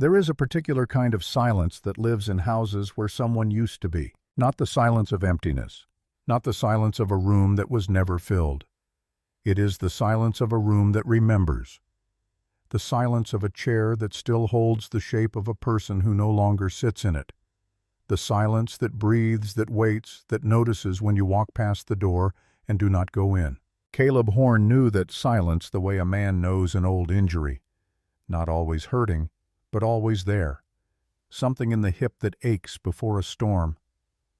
There is a particular kind of silence that lives in houses where someone used to be. Not the silence of emptiness, not the silence of a room that was never filled. It is the silence of a room that remembers. The silence of a chair that still holds the shape of a person who no longer sits in it. The silence that breathes, that waits, that notices when you walk past the door and do not go in. Caleb Horn knew that silence the way a man knows an old injury. Not always hurting, but always there. Something in the hip that aches before a storm.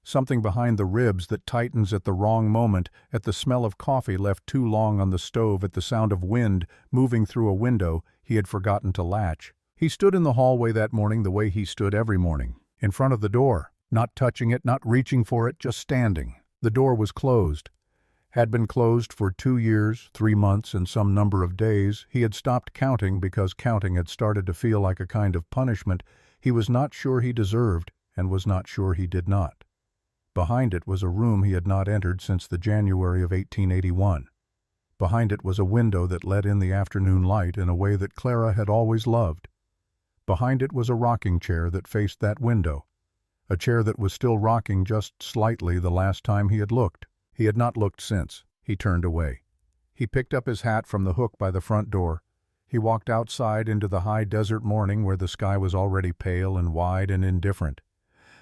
Something behind the ribs that tightens at the wrong moment, at the smell of coffee left too long on the stove, at the sound of wind moving through a window he had forgotten to latch. He stood in the hallway that morning the way he stood every morning, in front of the door, not touching it, not reaching for it, just standing. The door was closed. Had been closed for 2 years, 3 months, and some number of days. He had stopped counting because counting had started to feel like a kind of punishment he was not sure he deserved and was not sure he did not. Behind it was a room he had not entered since the January of 1881. Behind it was a window that let in the afternoon light in a way that Clara had always loved. Behind it was a rocking chair that faced that window, a chair that was still rocking just slightly the last time he had looked. He had not looked since. He turned away. He picked up his hat from the hook by the front door. He walked outside into the high desert morning where the sky was already pale and wide and indifferent.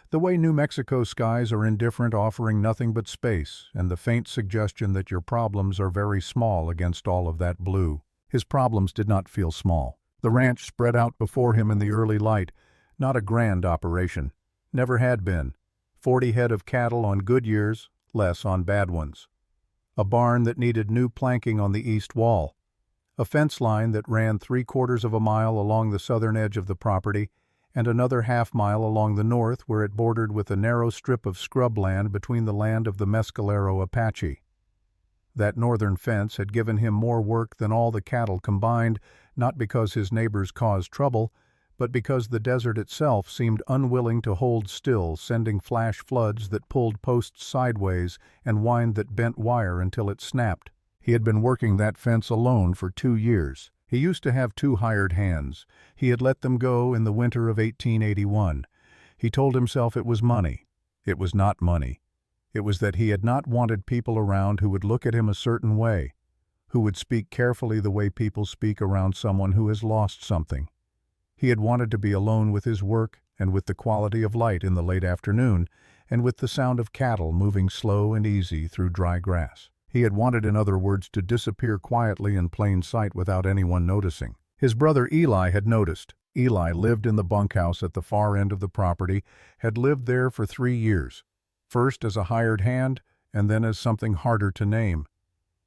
The way New Mexico skies are indifferent, offering nothing but space and the faint suggestion that your problems are very small against all of that blue. His problems did not feel small. The ranch spread out before him in the early light, not a grand operation. Never had been. 40 head of cattle on good years, less on bad ones. A barn that needed new planking on the east wall. A fence line that ran 3/4 of a mile along the southern edge of the property, and another half-mile along the north where it bordered with a narrow strip of scrubland between the land of the Mescalero Apache. That northern fence had given him more work than all the cattle combined, not because his neighbors caused trouble, but because the desert itself seemed unwilling to hold still, sending flash floods that pulled posts sideways and wind that bent wire until it snapped. He had been working that fence alone for 2 years. He used to have 2 hired hands. He had let them go in the winter of 1881. He told himself it was money. It was not money. It was that he had not wanted people around who would look at him a certain way, who would speak carefully the way people speak around someone who has lost something. He had wanted to be alone with his work and with the quality of light in the late afternoon and with the sound of cattle moving slow and easy through dry grass. He had wanted, in other words, to disappear quietly in plain sight without anyone noticing. His brother Eli had noticed. Eli lived in the bunkhouse at the far end of the property, had lived there for 3 years, first as a hired hand and then as something harder to name.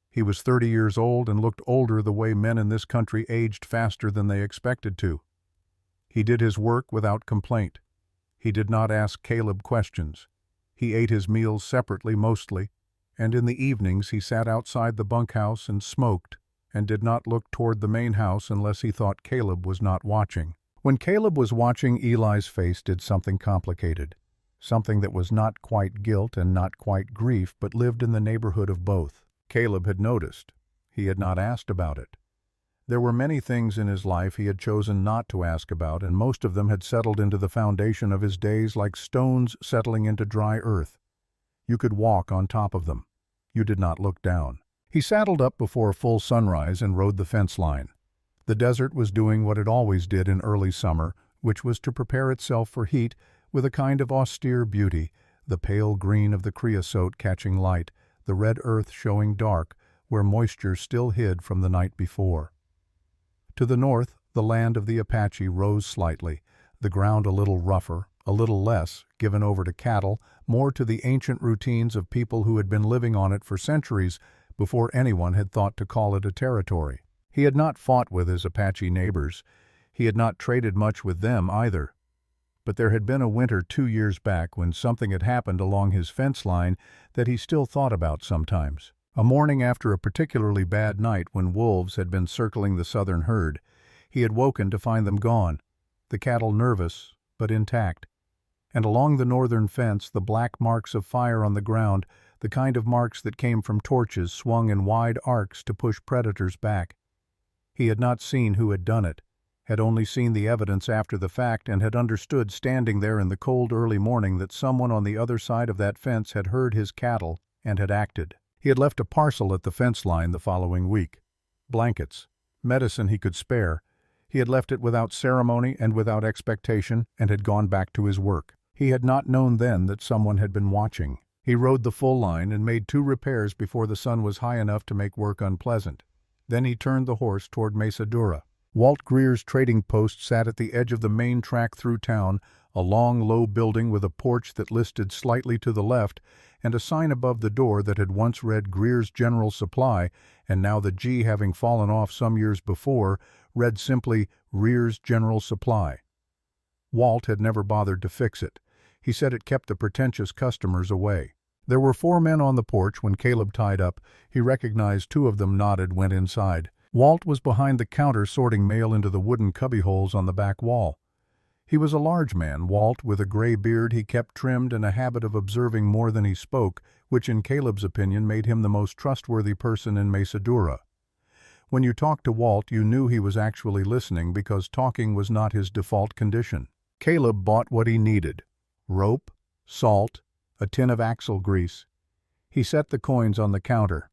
He was 30 years old and looked older the way men in this country aged faster than they expected to. He did his work without complaint. He did not ask Caleb questions. He ate his meals separately mostly, and in the evenings he sat outside the bunkhouse and smoked, and did not look toward the main house unless he thought Caleb was not watching. When Caleb was watching, Eli's face did something complicated, something that was not quite guilt and not quite grief, but lived in the neighborhood of both. Caleb had noticed. He had not asked about it. There were many things in his life he had chosen not to ask about, and most of them had settled into the foundation of his days like stones settling into dry earth. You could walk on top of them. You did not look down. He saddled up before full sunrise and rode the fence line. The desert was doing what it always did in early summer, which was to prepare itself for heat with a kind of austere beauty, the pale green of the creosote catching light, the red earth showing dark where moisture still hid from the night before. To the north, the land of the Apache rose slightly, the ground a little rougher, a little less, given over to cattle, more to the ancient routines of people who had been living on it for centuries before anyone had thought to call it a territory. He had not fought with his Apache neighbors. He had not traded much with them either. But there had been a winter 2 years back when something had happened along his fence line that he still thought about sometimes. A morning after a particularly bad night when wolves had been circling the southern herd, he had woken to find them gone, the cattle nervous but intact. And along the northern fence the black marks of fire on the ground, the kind of marks that came from torches swung in wide arcs to push predators back. He had not seen who had done it. had only seen the evidence after the fact and had understood standing there in the cold early morning that someone on the other side of that fence had heard his cattle and had acted. He had left a parcel at the fence line the following week. Blankets, medicine he could spare. He had left it without ceremony and without expectation and had gone back to his work. He had not known then that someone had been watching. He rode the full line and made 2 repairs before the sun was high enough to make work unpleasant. Then he turned the horse toward Mesa Dura. Walt Greer's trading post sat at the edge of the main track through town, a long, low building with a porch that listed slightly to the left and a sign above the door that had once read Greer's General Supply, and now the G, having fallen off some years before, read simply Greer's General Supply. Walt had never bothered to fix it. He said it kept the pretentious customers away. There were 4 men on the porch when Caleb tied up. He recognized 2 of them, nodded, went inside. Walt was behind the counter sorting mail into the wooden cubbyholes on the back wall. He was a large man, Walt, with a gray beard he kept trimmed and a habit of observing more than he spoke, which in Caleb's opinion made him the most trustworthy person in Mesa Dura. When you talked to Walt, you knew he was actually listening because talking was not his default condition. Caleb bought what he needed: rope, salt, a tin of axle grease. He set the coins on the counter.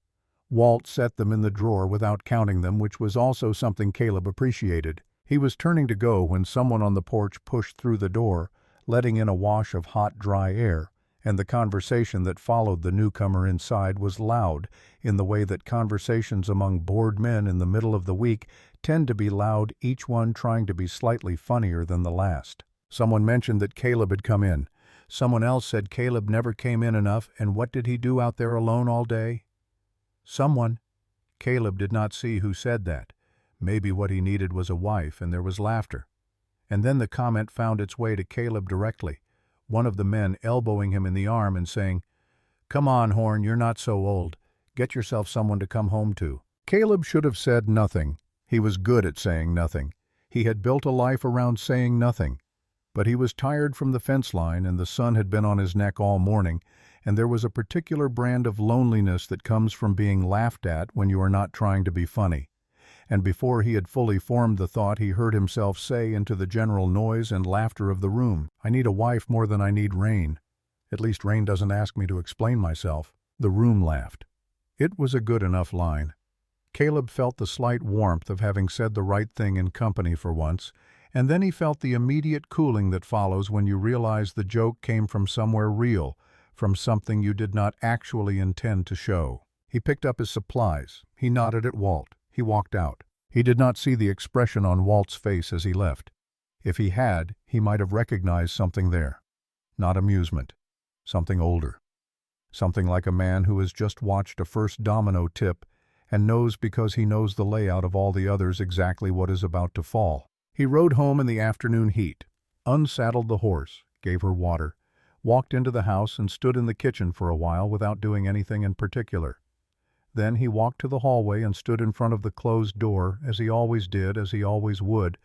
Walt set them in the drawer without counting them, which was also something Caleb appreciated. He was turning to go when someone on the porch pushed through the door, letting in a wash of hot, dry air, and the conversation that followed the newcomer inside was loud, in the way that conversations among bored men in the middle of the week tend to be loud, each one trying to be slightly funnier than the last. Someone mentioned that Caleb had come in. Someone else said Caleb never came in enough, and what did he do out there alone all day? Someone. Caleb did not see who said that. Maybe what he needed was a wife, and there was laughter. And then the comment found its way to Caleb directly, one of the men elbowing him in the arm and saying, "Come on, Horn, you're not so old. Get yourself someone to come home to." Caleb should have said nothing. He was good at saying nothing. He had built a life around saying nothing. But he was tired from the fence line, and the sun had been on his neck all morning, and there was a particular brand of loneliness that comes from being laughed at when you are not trying to be funny. And before he had fully formed the thought, he heard himself say into the general noise and laughter of the room, "I need a wife more than I need rain. At least rain doesn't ask me to explain myself." The room laughed. It was a good enough line. Caleb felt the slight warmth of having said the right thing in company for once, and then he felt the immediate cooling that follows when you realize the joke came from somewhere real, from something you did not actually intend to show. He picked up his supplies. He nodded at Walt. He walked out. He did not see the expression on Walt's face as he left. If he had, he might have recognized something there. Not amusement. Something older. Something like a man who has just watched a first domino tip and knows because he knows the layout of all the others exactly what is about to fall. He rode home in the afternoon heat, unsaddled the horse, gave her water, walked into the house and stood in the kitchen for a while without doing anything in particular. Then he walked to the hallway and stood in front of the closed door, as he always did, as he always would,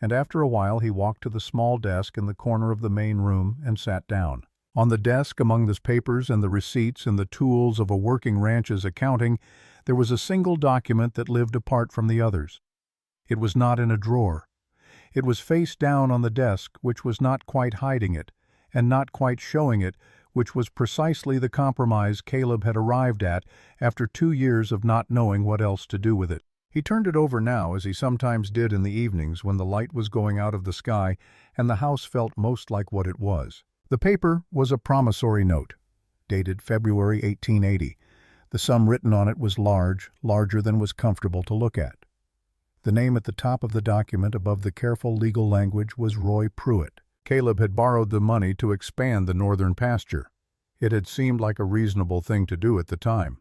and after a while he walked to the small desk in the corner of the main room and sat down. On the desk, among the papers and the receipts and the tools of a working ranch's accounting, there was a single document that lived apart from the others. It was not in a drawer. It was face down on the desk, which was not quite hiding it, and not quite showing it, which was precisely the compromise Caleb had arrived at after 2 years of not knowing what else to do with it. He turned it over now, as he sometimes did in the evenings when the light was going out of the sky and the house felt most like what it was. The paper was a promissory note, dated February 1880. The sum written on it was large, larger than was comfortable to look at. The name at the top of the document above the careful legal language was Roy Pruitt. Caleb had borrowed the money to expand the northern pasture. It had seemed like a reasonable thing to do at the time.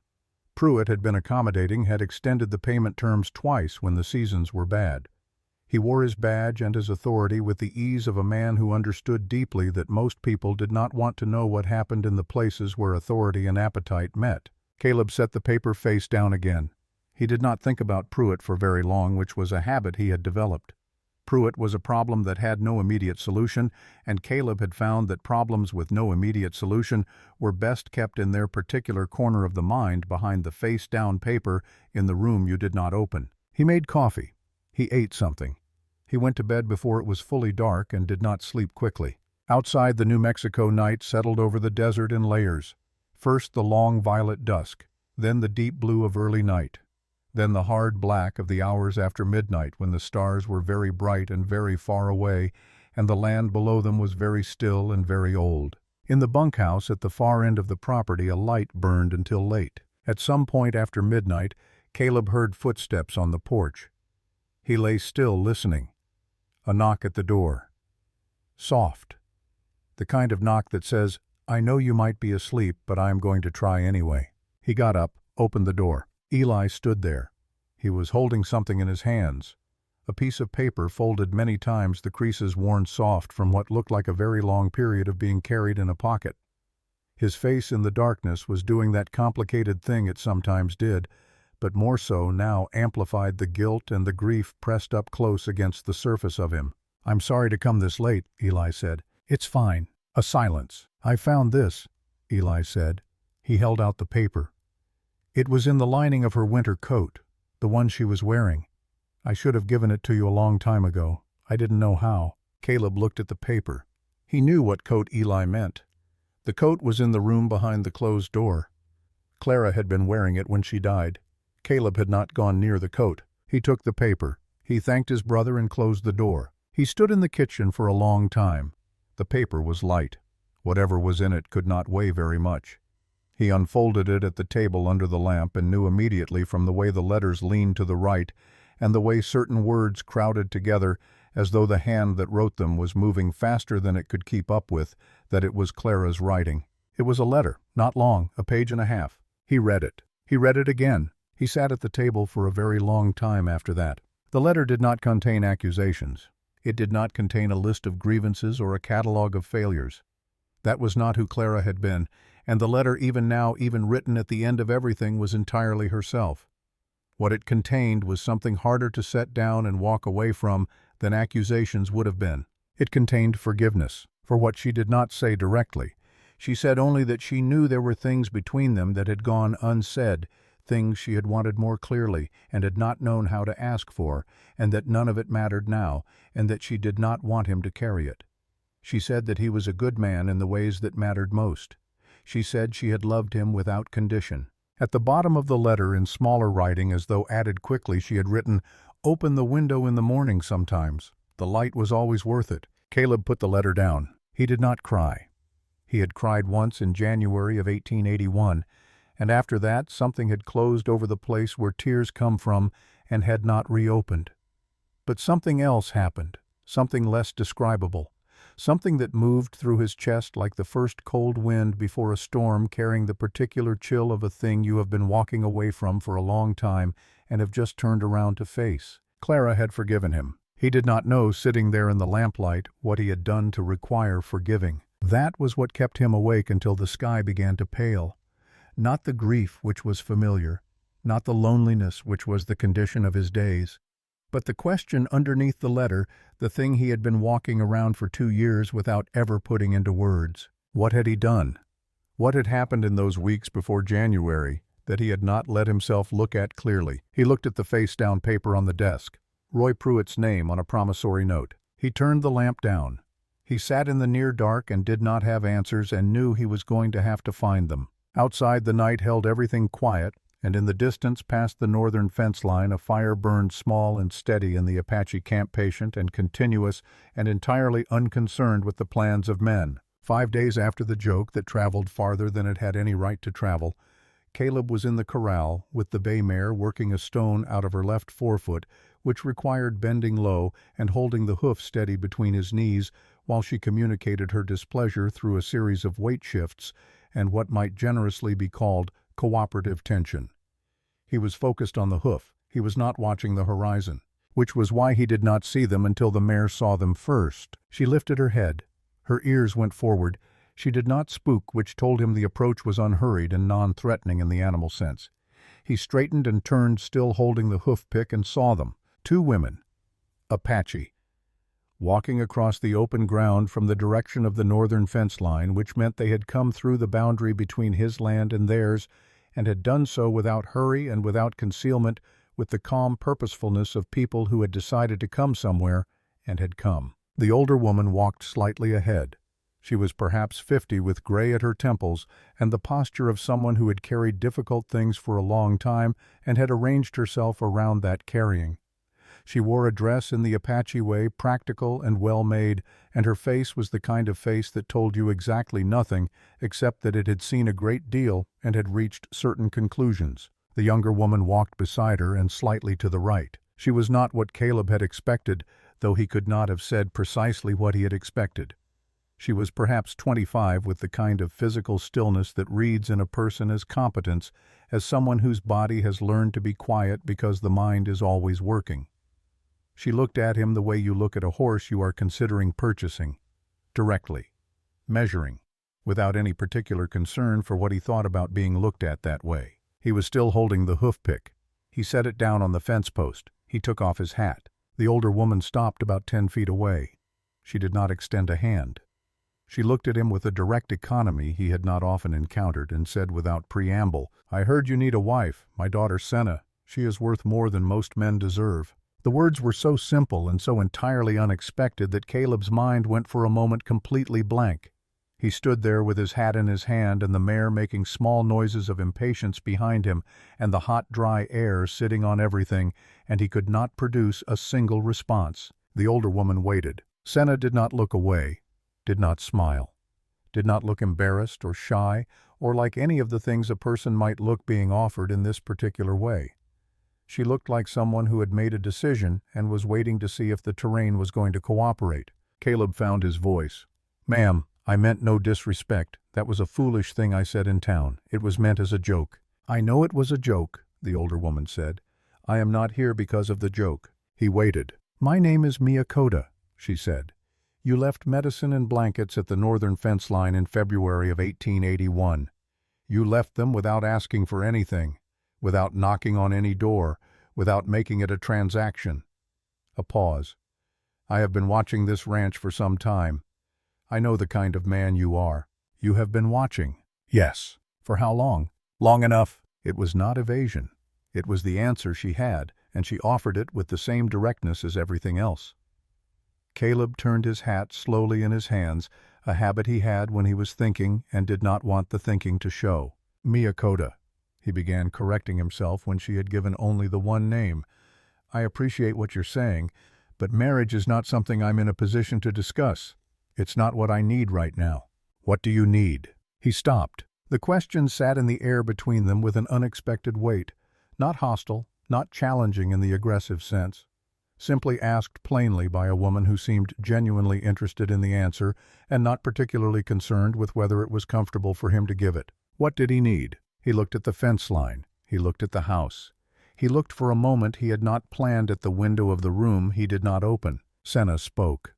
Pruitt had been accommodating, had extended the payment terms twice when the seasons were bad. He wore his badge and his authority with the ease of a man who understood deeply that most people did not want to know what happened in the places where authority and appetite met. Caleb set the paper face down again. He did not think about Pruitt for very long, which was a habit he had developed. Pruitt was a problem that had no immediate solution, and Caleb had found that problems with no immediate solution were best kept in their particular corner of the mind behind the face-down paper in the room you did not open. He made coffee. He ate something. He went to bed before it was fully dark and did not sleep quickly. Outside, the New Mexico night settled over the desert in layers. First the long violet dusk, then the deep blue of early night, then the hard black of the hours after midnight when the stars were very bright and very far away, and the land below them was very still and very old. In the bunkhouse at the far end of the property a light burned until late. At some point after midnight, Caleb heard footsteps on the porch. He lay still, listening. A knock at the door. Soft. The kind of knock that says, "I know you might be asleep, but I am going to try anyway." He got up, opened the door. Eli stood there. He was holding something in his hands. A piece of paper folded many times, the creases worn soft from what looked like a very long period of being carried in a pocket. His face in the darkness was doing that complicated thing it sometimes did, but more so now amplified the guilt and the grief pressed up close against the surface of him. "I'm sorry to come this late," Eli said. "It's fine." A silence. "I found this," Eli said. He held out the paper. It was in the lining of her winter coat, the one she was wearing. "I should have given it to you a long time ago. I didn't know how." Caleb looked at the paper. He knew what coat Eli meant. The coat was in the room behind the closed door. Clara had been wearing it when she died. Caleb had not gone near the coat. He took the paper. He thanked his brother and closed the door. He stood in the kitchen for a long time. The paper was light. Whatever was in it could not weigh very much. He unfolded it at the table under the lamp and knew immediately from the way the letters leaned to the right and the way certain words crowded together as though the hand that wrote them was moving faster than it could keep up with, that it was Clara's writing. It was a letter, not long, a page and a half. He read it. He read it again. He sat at the table for a very long time after that. The letter did not contain accusations. It did not contain a list of grievances or a catalogue of failures. That was not who Clara had been, and the letter even now, even written at the end of everything, was entirely herself. What it contained was something harder to set down and walk away from than accusations would have been. It contained forgiveness for what she did not say directly. She said only that she knew there were things between them that had gone unsaid, things she had wanted more clearly and had not known how to ask for, and that none of it mattered now, and that she did not want him to carry it. She said that he was a good man in the ways that mattered most. She said she had loved him without condition. At the bottom of the letter, in smaller writing as though added quickly, she had written, "Open the window in the morning sometimes. The light was always worth it." Caleb put the letter down. He did not cry. He had cried once in January of 1881, and after that something had closed over the place where tears come from and had not reopened. But something else happened, something less describable, something that moved through his chest like the first cold wind before a storm, carrying the particular chill of a thing you have been walking away from for a long time and have just turned around to face. Clara had forgiven him. He did not know, sitting there in the lamplight, what he had done to require forgiving. That was what kept him awake until the sky began to pale. Not the grief which was familiar, not the loneliness which was the condition of his days, but the question underneath the letter, the thing he had been walking around for 2 years without ever putting into words. What had he done? What had happened in those weeks before January that he had not let himself look at clearly? He looked at the face-down paper on the desk, Roy Pruitt's name on a promissory note. He turned the lamp down. He sat in the near dark and did not have answers and knew he was going to have to find them. Outside, the night held everything quiet, and in the distance past the northern fence line a fire burned small and steady in the Apache camp, patient and continuous and entirely unconcerned with the plans of men. 5 days after the joke that traveled farther than it had any right to travel, Caleb was in the corral with the bay mare working a stone out of her left forefoot, which required bending low and holding the hoof steady between his knees while she communicated her displeasure through a series of weight shifts and what might generously be called cooperative tension. He was focused on the hoof. He was not watching the horizon, which was why he did not see them until the mare saw them first. She lifted her head. Her ears went forward. She did not spook, which told him the approach was unhurried and non-threatening in the animal sense. He straightened and turned, still holding the hoof pick, and saw them. 2 women, Apache, walking across the open ground from the direction of the northern fence line, which meant they had come through the boundary between his land and theirs, and had done so without hurry and without concealment, with the calm purposefulness of people who had decided to come somewhere and had come. The older woman walked slightly ahead. She was perhaps 50 with gray at her temples and the posture of someone who had carried difficult things for a long time and had arranged herself around that carrying. She wore a dress in the Apache way, practical and well-made, and her face was the kind of face that told you exactly nothing except that it had seen a great deal and had reached certain conclusions. The younger woman walked beside her and slightly to the right. She was not what Caleb had expected, though he could not have said precisely what he had expected. She was perhaps 25 with the kind of physical stillness that reads in a person as competence as someone whose body has learned to be quiet because the mind is always working. She looked at him the way you look at a horse you are considering purchasing, directly, measuring, without any particular concern for what he thought about being looked at that way. He was still holding the hoof pick. He set it down on the fence post. He took off his hat. The older woman stopped about 10 feet away. She did not extend a hand. She looked at him with a direct economy he had not often encountered and said without preamble, "I heard you need a wife, my daughter Senna. She is worth more than most men deserve." The words were so simple and so entirely unexpected that Caleb's mind went for a moment completely blank. He stood there with his hat in his hand and the mare making small noises of impatience behind him and the hot, dry air sitting on everything, and he could not produce a single response. The older woman waited. Senna did not look away, did not smile, did not look embarrassed or shy or like any of the things a person might look being offered in this particular way. She looked like someone who had made a decision and was waiting to see if the terrain was going to cooperate. Caleb found his voice. "Ma'am, I meant no disrespect. That was a foolish thing I said in town. It was meant as a joke." "I know it was a joke," the older woman said. "I am not here because of the joke." He waited. "My name is Miyakota," she said. "You left medicine and blankets at the northern fence line in February of 1881. You left them without asking for anything, without knocking on any door, without making it a transaction." A pause. "I have been watching this ranch for some time. I know the kind of man you are." "You have been watching?" "Yes." "For how long?" "Long enough." It was not evasion. It was the answer she had, and she offered it with the same directness as everything else. Caleb turned his hat slowly in his hands, a habit he had when he was thinking and did not want the thinking to show. "Miyakota," he began, correcting himself when she had given only the one name. "I appreciate what you're saying, but marriage is not something I'm in a position to discuss. It's not what I need right now." "What do you need?" He stopped. The question sat in the air between them with an unexpected weight, not hostile, not challenging in the aggressive sense, simply asked plainly by a woman who seemed genuinely interested in the answer and not particularly concerned with whether it was comfortable for him to give it. What did he need? He looked at the fence line. He looked at the house. He looked for a moment he had not planned at the window of the room he did not open. Senna spoke.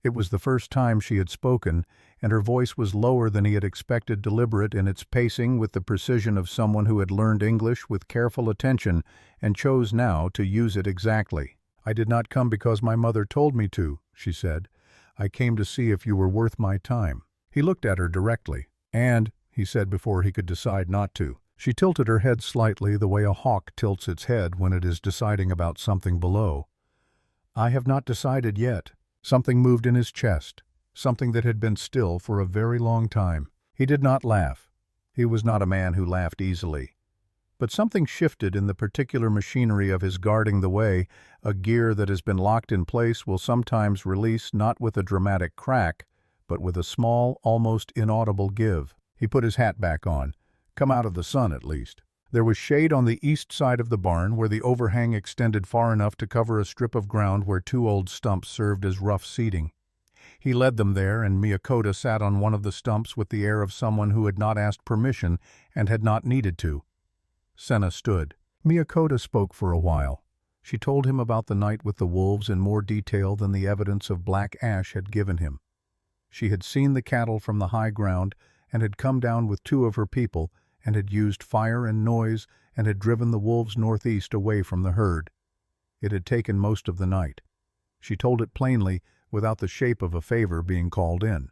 It was the first time she had spoken, and her voice was lower than he had expected, deliberate in its pacing with the precision of someone who had learned English with careful attention and chose now to use it exactly. "I did not come because my mother told me to," she said. "I came to see if you were worth my time." He looked at her directly. "And," he said before he could decide not to. She tilted her head slightly the way a hawk tilts its head when it is deciding about something below. "I have not decided yet." Something moved in his chest, something that had been still for a very long time. He did not laugh. He was not a man who laughed easily. But something shifted in the particular machinery of his guarding the way. A gear that has been locked in place will sometimes release not with a dramatic crack, but with a small, almost inaudible give. He put his hat back on. Come out of the sun, at least. There was shade on the east side of the barn where the overhang extended far enough to cover a strip of ground where two old stumps served as rough seating. He led them there, and Miyakota sat on one of the stumps with the air of someone who had not asked permission and had not needed to. Senna stood. Miyakota spoke for a while. She told him about the night with the wolves in more detail than the evidence of black ash had given him. She had seen the cattle from the high ground and had come down with two of her people and had used fire and noise and had driven the wolves northeast away from the herd. It had taken most of the night. She told it plainly, without the shape of a favor being called in.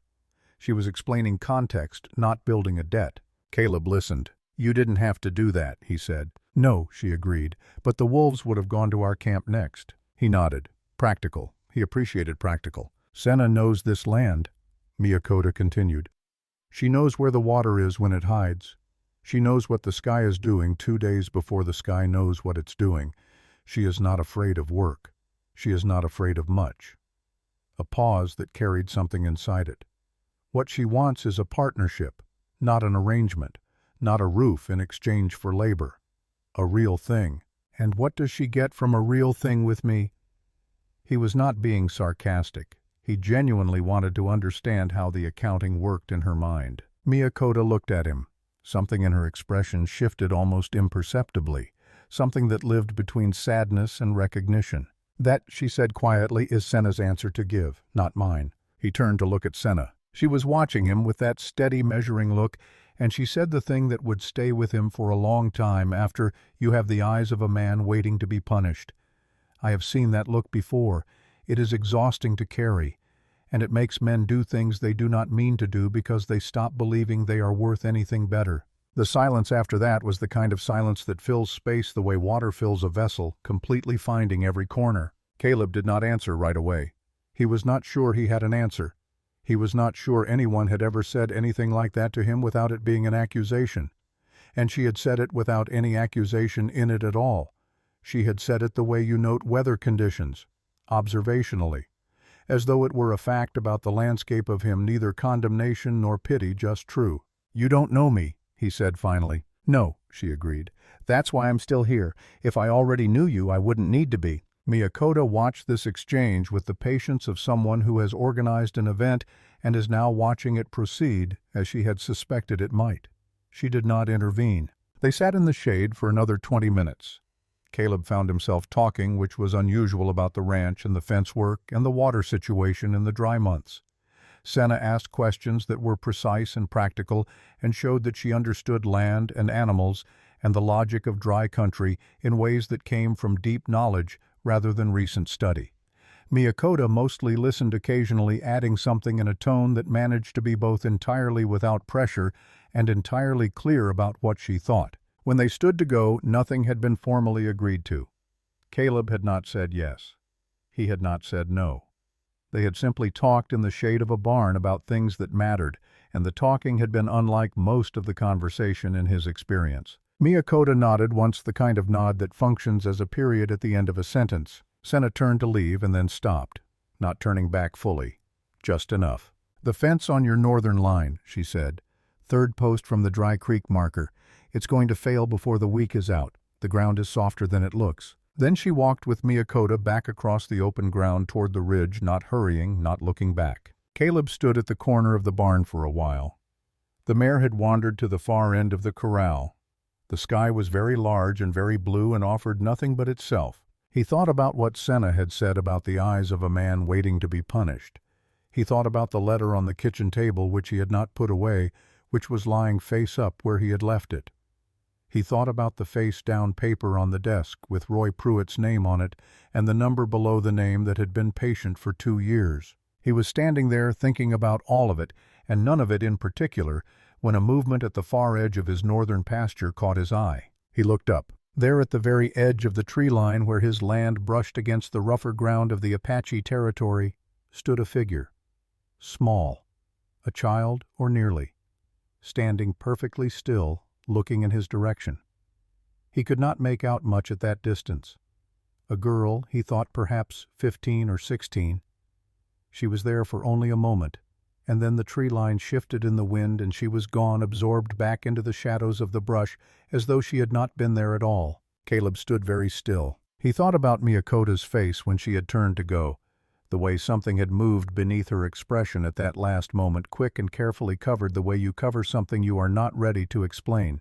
She was explaining context, not building a debt. Caleb listened. "You didn't have to do that," he said. "No," she agreed, "but the wolves would have gone to our camp next." He nodded. "Practical," He appreciated practical. Senna knows this land, Miyakota continued. She knows where the water is when it hides. She knows what the sky is doing 2 days before the sky knows what it's doing. She is not afraid of work. She is not afraid of much. A pause that carried something inside it. What she wants is a partnership, not an arrangement, not a roof in exchange for labor. A real thing. And what does she get from a real thing with me? He was not being sarcastic. He genuinely wanted to understand how the accounting worked in her mind. Miyakota looked at him. Something in her expression shifted almost imperceptibly, something that lived between sadness and recognition. That, she said quietly, is Senna's answer to give, not mine. He turned to look at Senna. She was watching him with that steady, measuring look, and she said the thing that would stay with him for a long time after "You have the eyes of a man waiting to be punished." I have seen that look before. It is exhausting to carry, and it makes men do things they do not mean to do because they stop believing they are worth anything better. The silence after that was the kind of silence that fills space the way water fills a vessel, completely finding every corner. Caleb did not answer right away. He was not sure he had an answer. He was not sure anyone had ever said anything like that to him without it being an accusation. And she had said it without any accusation in it at all. She had said it the way you note weather conditions, observationally, as though it were a fact about the landscape of him, neither condemnation nor pity, just true. "You don't know me," he said finally. "No," she agreed. "That's why I'm still here. If I already knew you, I wouldn't need to be." Miyakota watched this exchange with the patience of someone who has organized an event and is now watching it proceed as she had suspected it might. She did not intervene. They sat in the shade for another 20 minutes. Caleb found himself talking, which was unusual, about the ranch and the fence work and the water situation in the dry months. Senna asked questions that were precise and practical and showed that she understood land and animals and the logic of dry country in ways that came from deep knowledge rather than recent study. Miyakota mostly listened, occasionally adding something in a tone that managed to be both entirely without pressure and entirely clear about what she thought. When they stood to go, nothing had been formally agreed to. Caleb had not said yes. He had not said no. They had simply talked in the shade of a barn about things that mattered, and the talking had been unlike most of the conversation in his experience. Miyakota nodded once, the kind of nod that functions as a period at the end of a sentence. Senna turned to leave and then stopped, not turning back fully. Just enough. "The fence on your northern line," she said. "Third post from the Dry Creek marker. It's going to fail before the week is out. The ground is softer than it looks." Then she walked with Miyakota back across the open ground toward the ridge, not hurrying, not looking back. Caleb stood at the corner of the barn for a while. The mare had wandered to the far end of the corral. The sky was very large and very blue and offered nothing but itself. He thought about what Senna had said about the eyes of a man waiting to be punished. He thought about the letter on the kitchen table which he had not put away, which was lying face up where he had left it. He thought about the face-down paper on the desk with Roy Pruitt's name on it and the number below the name that had been patient for 2 years. He was standing there thinking about all of it, and none of it in particular, when a movement at the far edge of his northern pasture caught his eye. He looked up. There at the very edge of the tree line where his land brushed against the rougher ground of the Apache territory stood a figure. Small. A child, or nearly. Standing perfectly still, looking in his direction. He could not make out much at that distance. A girl, he thought, perhaps 15 or 16. She was there for only a moment, and then the tree line shifted in the wind and she was gone, absorbed back into the shadows of the brush as though she had not been there at all. Caleb stood very still. He thought about Miyakota's face when she had turned to go, the way something had moved beneath her expression at that last moment, quick and carefully covered the way you cover something you are not ready to explain.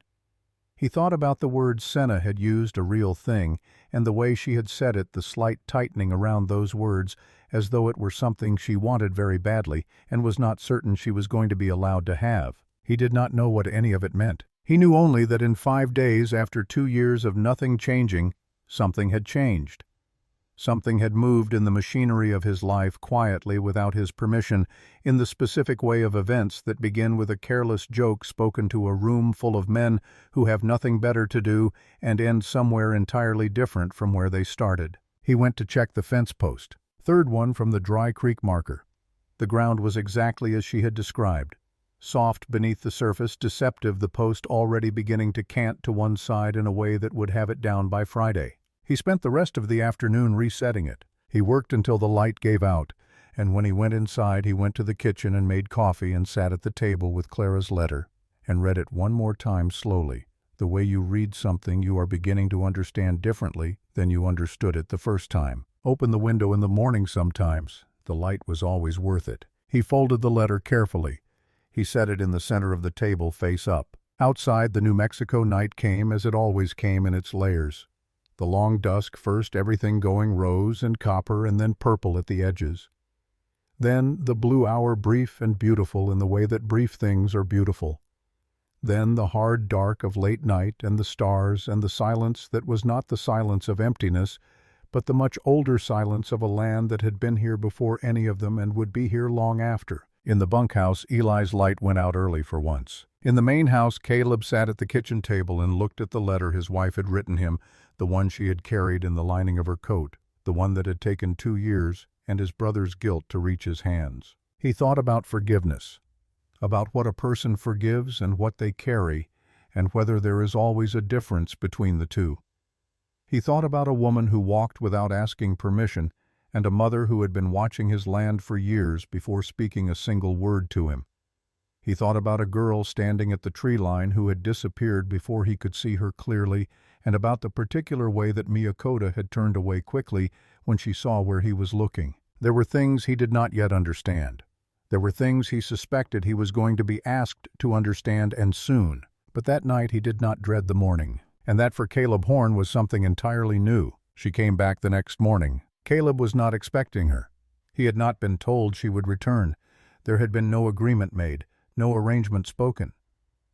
He thought about the words Senna had used, a real thing, and the way she had said it, the slight tightening around those words, as though it were something she wanted very badly and was not certain she was going to be allowed to have. He did not know what any of it meant. He knew only that in 5 days, after 2 years of nothing changing, something had changed. Something had moved in the machinery of his life quietly, without his permission, in the specific way of events that begin with a careless joke spoken to a room full of men who have nothing better to do and end somewhere entirely different from where they started. He went to check the fence post. Third one from the dry creek marker. The ground was exactly as she had described. Soft beneath the surface, deceptive, the post already beginning to cant to one side in a way that would have it down by Friday. He spent the rest of the afternoon resetting it. He worked until the light gave out, and when he went inside he went to the kitchen and made coffee and sat at the table with Clara's letter and read it one more time slowly, the way you read something you are beginning to understand differently than you understood it the first time. Open the window in the morning sometimes. The light was always worth it. He folded the letter carefully. He set it in the center of the table, face up. Outside, the New Mexico night came as it always came in its layers. The long dusk first, everything going rose and copper and then purple at the edges. Then the blue hour, brief and beautiful in the way that brief things are beautiful. Then the hard dark of late night and the stars and the silence that was not the silence of emptiness, but the much older silence of a land that had been here before any of them and would be here long after. In the bunkhouse, Eli's light went out early for once. In the main house, Caleb sat at the kitchen table and looked at the letter his wife had written him, the one she had carried in the lining of her coat, the one that had taken 2 years and his brother's guilt to reach his hands. He thought about forgiveness, about what a person forgives and what they carry, and whether there is always a difference between the two. He thought about a woman who walked without asking permission, and a mother who had been watching his land for years before speaking a single word to him. He thought about a girl standing at the tree line who had disappeared before he could see her clearly, and about the particular way that Miyakota had turned away quickly when she saw where he was looking. There were things he did not yet understand. There were things he suspected he was going to be asked to understand, and soon. But that night he did not dread the morning. And that for Caleb Horn was something entirely new. She came back the next morning. Caleb was not expecting her. He had not been told she would return. There had been no agreement made, no arrangement spoken.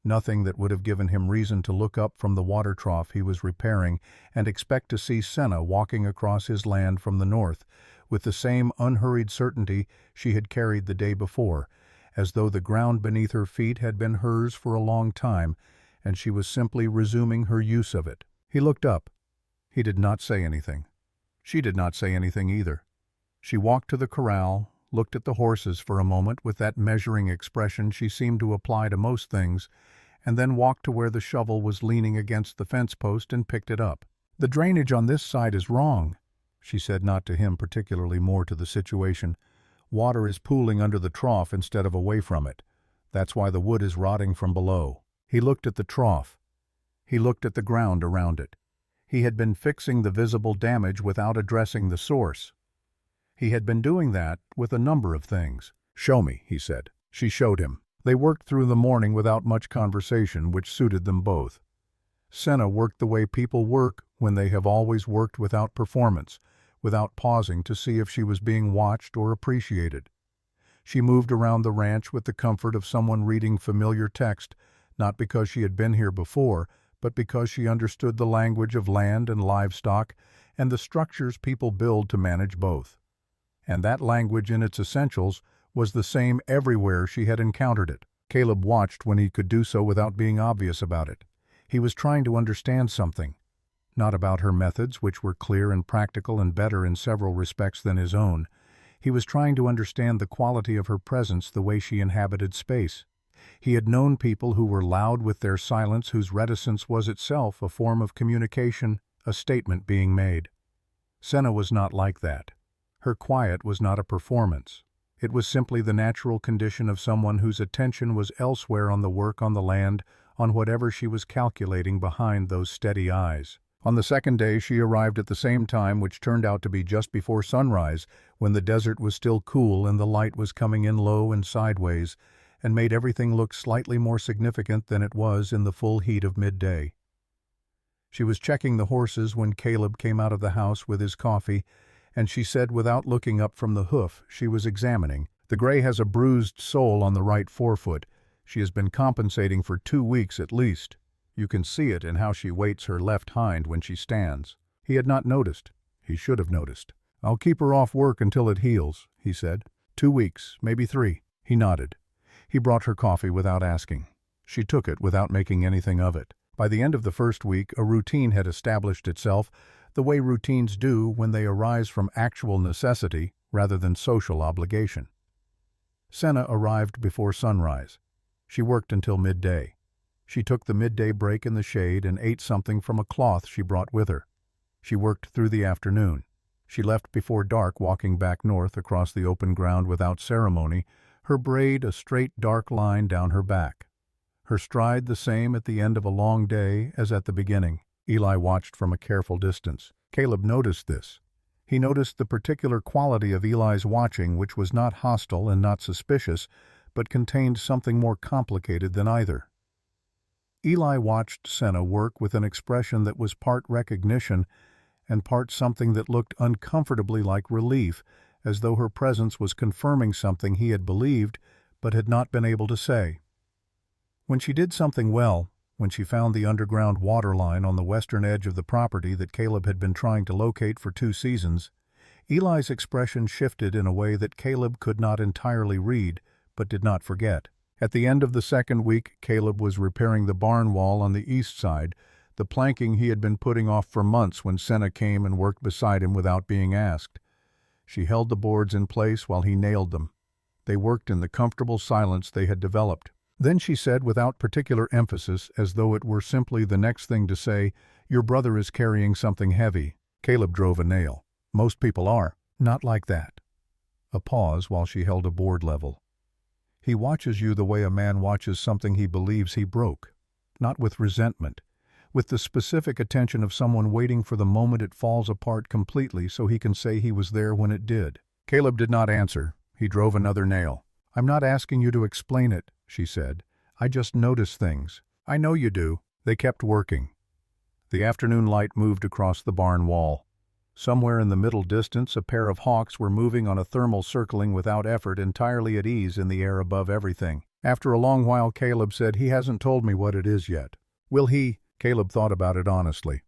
Nothing that would have given him reason to look up from the water trough he was repairing and expect to see Senna walking across his land from the north, with the same unhurried certainty she had carried the day before, as though the ground beneath her feet had been hers for a long time, and she was simply resuming her use of it. He looked up. He did not say anything. She did not say anything either. She walked to the corral, looked at the horses for a moment with that measuring expression she seemed to apply to most things, and then walked to where the shovel was leaning against the fence post and picked it up. "The drainage on this side is wrong," she said, not to him particularly, more to the situation. "Water is pooling under the trough instead of away from it. That's why the wood is rotting from below." He looked at the trough. He looked at the ground around it. He had been fixing the visible damage without addressing the source. He had been doing that with a number of things. "Show me," he said. She showed him. They worked through the morning without much conversation, which suited them both. Senna worked the way people work when they have always worked, without performance, without pausing to see if she was being watched or appreciated. She moved around the ranch with the comfort of someone reading familiar text, not because she had been here before, but because she understood the language of land and livestock and the structures people build to manage both. And that language in its essentials was the same everywhere she had encountered it. Caleb watched when he could do so without being obvious about it. He was trying to understand something, not about her methods, which were clear and practical and better in several respects than his own. He was trying to understand the quality of her presence, the way she inhabited space. He had known people who were loud with their silence, whose reticence was itself a form of communication, a statement being made. Senna was not like that. Her quiet was not a performance. It was simply the natural condition of someone whose attention was elsewhere, on the work on the land, on whatever she was calculating behind those steady eyes. On the second day she arrived at the same time, which turned out to be just before sunrise, when the desert was still cool and the light was coming in low and sideways, and made everything look slightly more significant than it was in the full heat of midday. She was checking the horses when Caleb came out of the house with his coffee, and she said, without looking up from the hoof she was examining, "The gray has a bruised sole on the right forefoot. She has been compensating for 2 weeks at least. You can see it in how she weights her left hind when she stands." He had not noticed. He should have noticed. "I'll keep her off work until it heals," he said. 2 weeks, maybe 3. He nodded. He brought her coffee without asking. She took it without making anything of it. By the end of the first week, a routine had established itself, the way routines do when they arise from actual necessity, rather than social obligation. Senna arrived before sunrise. She worked until midday. She took the midday break in the shade and ate something from a cloth she brought with her. She worked through the afternoon. She left before dark, walking back north across the open ground without ceremony, her braid a straight dark line down her back. Her stride the same at the end of a long day as at the beginning. Eli watched from a careful distance. Caleb noticed this. He noticed the particular quality of Eli's watching, which was not hostile and not suspicious, but contained something more complicated than either. Eli watched Senna work with an expression that was part recognition and part something that looked uncomfortably like relief, as though her presence was confirming something he had believed but had not been able to say. When she did something well, when she found the underground water line on the western edge of the property that Caleb had been trying to locate for 2 seasons, Eli's expression shifted in a way that Caleb could not entirely read, but did not forget. At the end of the second week, Caleb was repairing the barn wall on the east side, the planking he had been putting off for months, when Senna came and worked beside him without being asked. She held the boards in place while he nailed them. They worked in the comfortable silence they had developed. Then she said, without particular emphasis, as though it were simply the next thing to say, "Your brother is carrying something heavy." Caleb drove a nail. "Most people are. Not like that." A pause while she held a board level. "He watches you the way a man watches something he believes he broke. Not with resentment. With the specific attention of someone waiting for the moment it falls apart completely so he can say he was there when it did." Caleb did not answer. He drove another nail. "I'm not asking you to explain it," she said. "I just notice things." "I know you do." They kept working. The afternoon light moved across the barn wall. Somewhere in the middle distance, a pair of hawks were moving on a thermal circling without effort, entirely at ease in the air above everything. After a long while, Caleb said, "He hasn't told me what it is yet." "Will he?" Caleb thought about it honestly.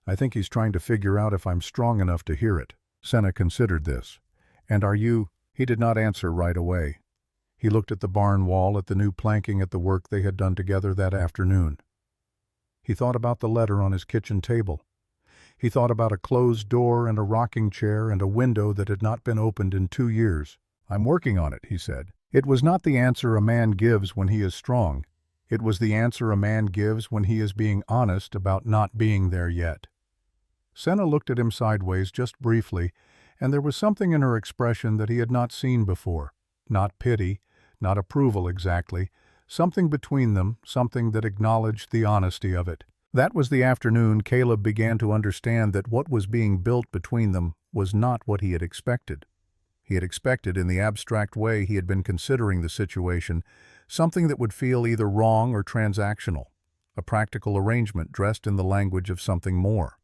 "I think he's trying to figure out if I'm strong enough to hear it." Senna considered this. "And are you?" He did not answer right away. He looked at the barn wall, at the new planking, at the work they had done together that afternoon. He thought about the letter on his kitchen table. He thought about a closed door and a rocking chair and a window that had not been opened in 2 years. "I'm working on it," he said. It was not the answer a man gives when he is strong. It was the answer a man gives when he is being honest about not being there yet. Senna looked at him sideways just briefly, and there was something in her expression that he had not seen before. Not pity, not approval exactly, something between them, something that acknowledged the honesty of it. That was the afternoon Caleb began to understand that what was being built between them was not what he had expected. He had expected, in the abstract way he had been considering the situation, something that would feel either wrong or transactional, a practical arrangement dressed in the language of something more.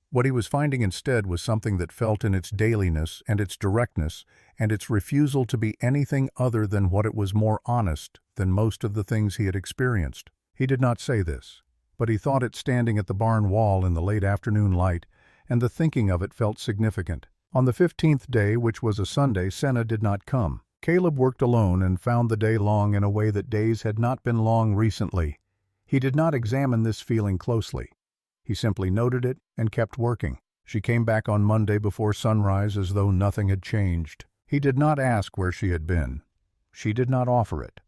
What he was finding instead was something that felt in its dailiness and its directness and its refusal to be anything other than what it was, more honest than most of the things he had experienced. He did not say this, but he thought it standing at the barn wall in the late afternoon light, and the thinking of it felt significant. On the 15th day, which was a Sunday, Senna did not come. Caleb worked alone and found the day long in a way that days had not been long recently. He did not examine this feeling closely. He simply noted it and kept working. She came back on Monday before sunrise as though nothing had changed. He did not ask where she had been. She did not offer it.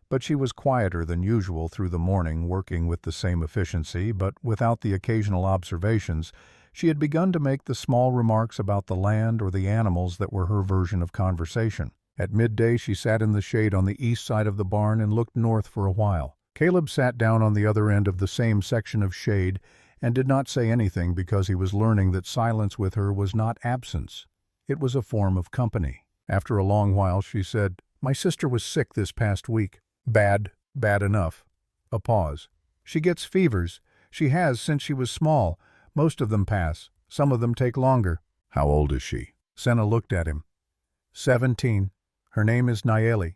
But she was quieter than usual through the morning, working with the same efficiency, but without the occasional observations. She had begun to make the small remarks about the land or the animals that were her version of conversation. At midday she sat in the shade on the east side of the barn and looked north for a while. Caleb sat down on the other end of the same section of shade and did not say anything, because he was learning that silence with her was not absence. It was a form of company. After a long while she said, "My sister was sick this past week." "Bad enough." A pause. "She gets fevers. She has since she was small. Most of them pass. Some of them take longer." "How old is she?" Senna looked at him. 17. Her name is Nayeli."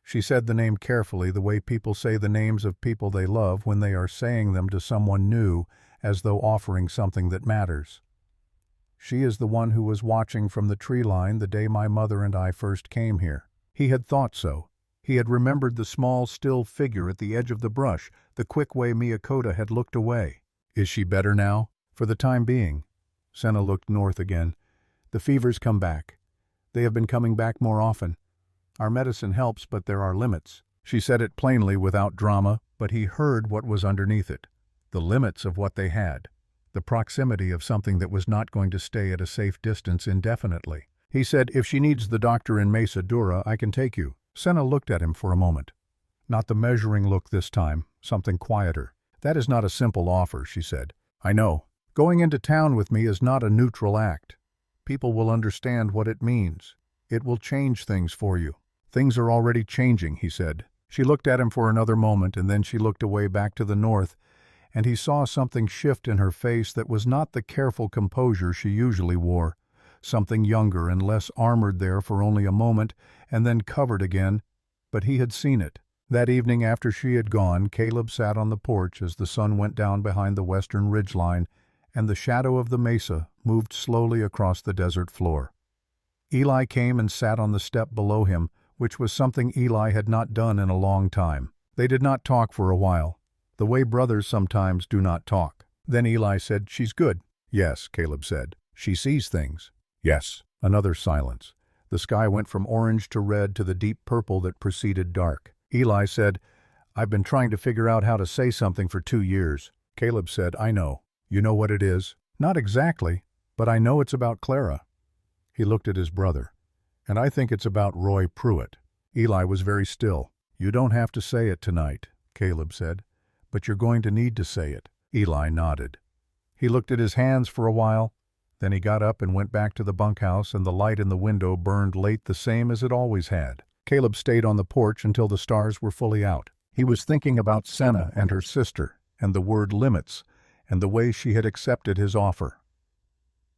She said the name carefully, the way people say the names of people they love when they are saying them to someone new, as though offering something that matters. "She is the one who was watching from the tree line the day my mother and I first came here." He had thought so. He had remembered the small, still figure at the edge of the brush, the quick way Miyakota had looked away. "Is she better now?" "For the time being." Senna looked north again. The fevers come back. They have been coming back more often. Our medicine helps, but there are limits." She said it plainly without drama, but he heard what was underneath it. The limits of what they had. The proximity of something that was not going to stay at a safe distance indefinitely. He said, "If she needs the doctor in Mesa Dura, I can take you." Senna looked at him for a moment. Not the measuring look this time, something quieter. "That is not a simple offer," she said. "I know. Going into town with me is not a neutral act. People will understand what it means. It will change things for you." "Things are already changing," he said. She looked at him for another moment, and then she looked away back to the north, and he saw something shift in her face that was not the careful composure she usually wore. Something younger and less armored there for only a moment, and then covered again, but he had seen it. That evening after she had gone, Caleb sat on the porch as the sun went down behind the western ridgeline, and the shadow of the mesa moved slowly across the desert floor. Eli came and sat on the step below him, which was something Eli had not done in a long time. They did not talk for a while, the way brothers sometimes do not talk. Then Eli said, "She's good." "Yes," Caleb said. "She sees things." "Yes." Another silence. The sky went from orange to red to the deep purple that preceded dark. Eli said, "I've been trying to figure out how to say something for 2 years." Caleb said, "I know." "You know what it is?" "Not exactly, but I know it's about Clara." He looked at his brother. "And I think it's about Roy Pruitt." Eli was very still. "You don't have to say it tonight," Caleb said, "but you're going to need to say it." Eli nodded. He looked at his hands for a while, then he got up and went back to the bunkhouse, and the light in the window burned late the same as it always had. Caleb stayed on the porch until the stars were fully out. He was thinking about Senna and her sister, and the word limits, and the way she had accepted his offer.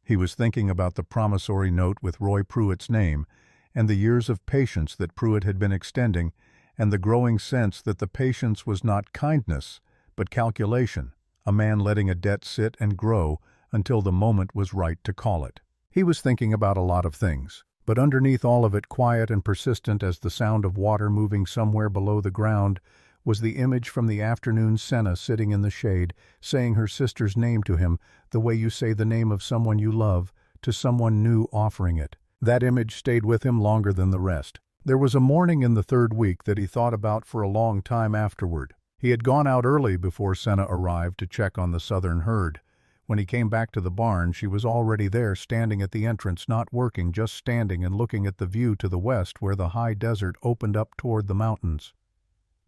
He was thinking about the promissory note with Roy Pruitt's name, and the years of patience that Pruitt had been extending, and the growing sense that the patience was not kindness, but calculation, a man letting a debt sit and grow until the moment was right to call it. He was thinking about a lot of things, but underneath all of it, quiet and persistent as the sound of water moving somewhere below the ground, was the image from the afternoon Senna sitting in the shade, saying her sister's name to him, the way you say the name of someone you love, to someone new offering it. That image stayed with him longer than the rest. There was a morning in the 3rd week that he thought about for a long time afterward. He had gone out early before Senna arrived to check on the southern herd. When he came back to the barn, she was already there, standing at the entrance, not working, just standing and looking at the view to the west where the high desert opened up toward the mountains.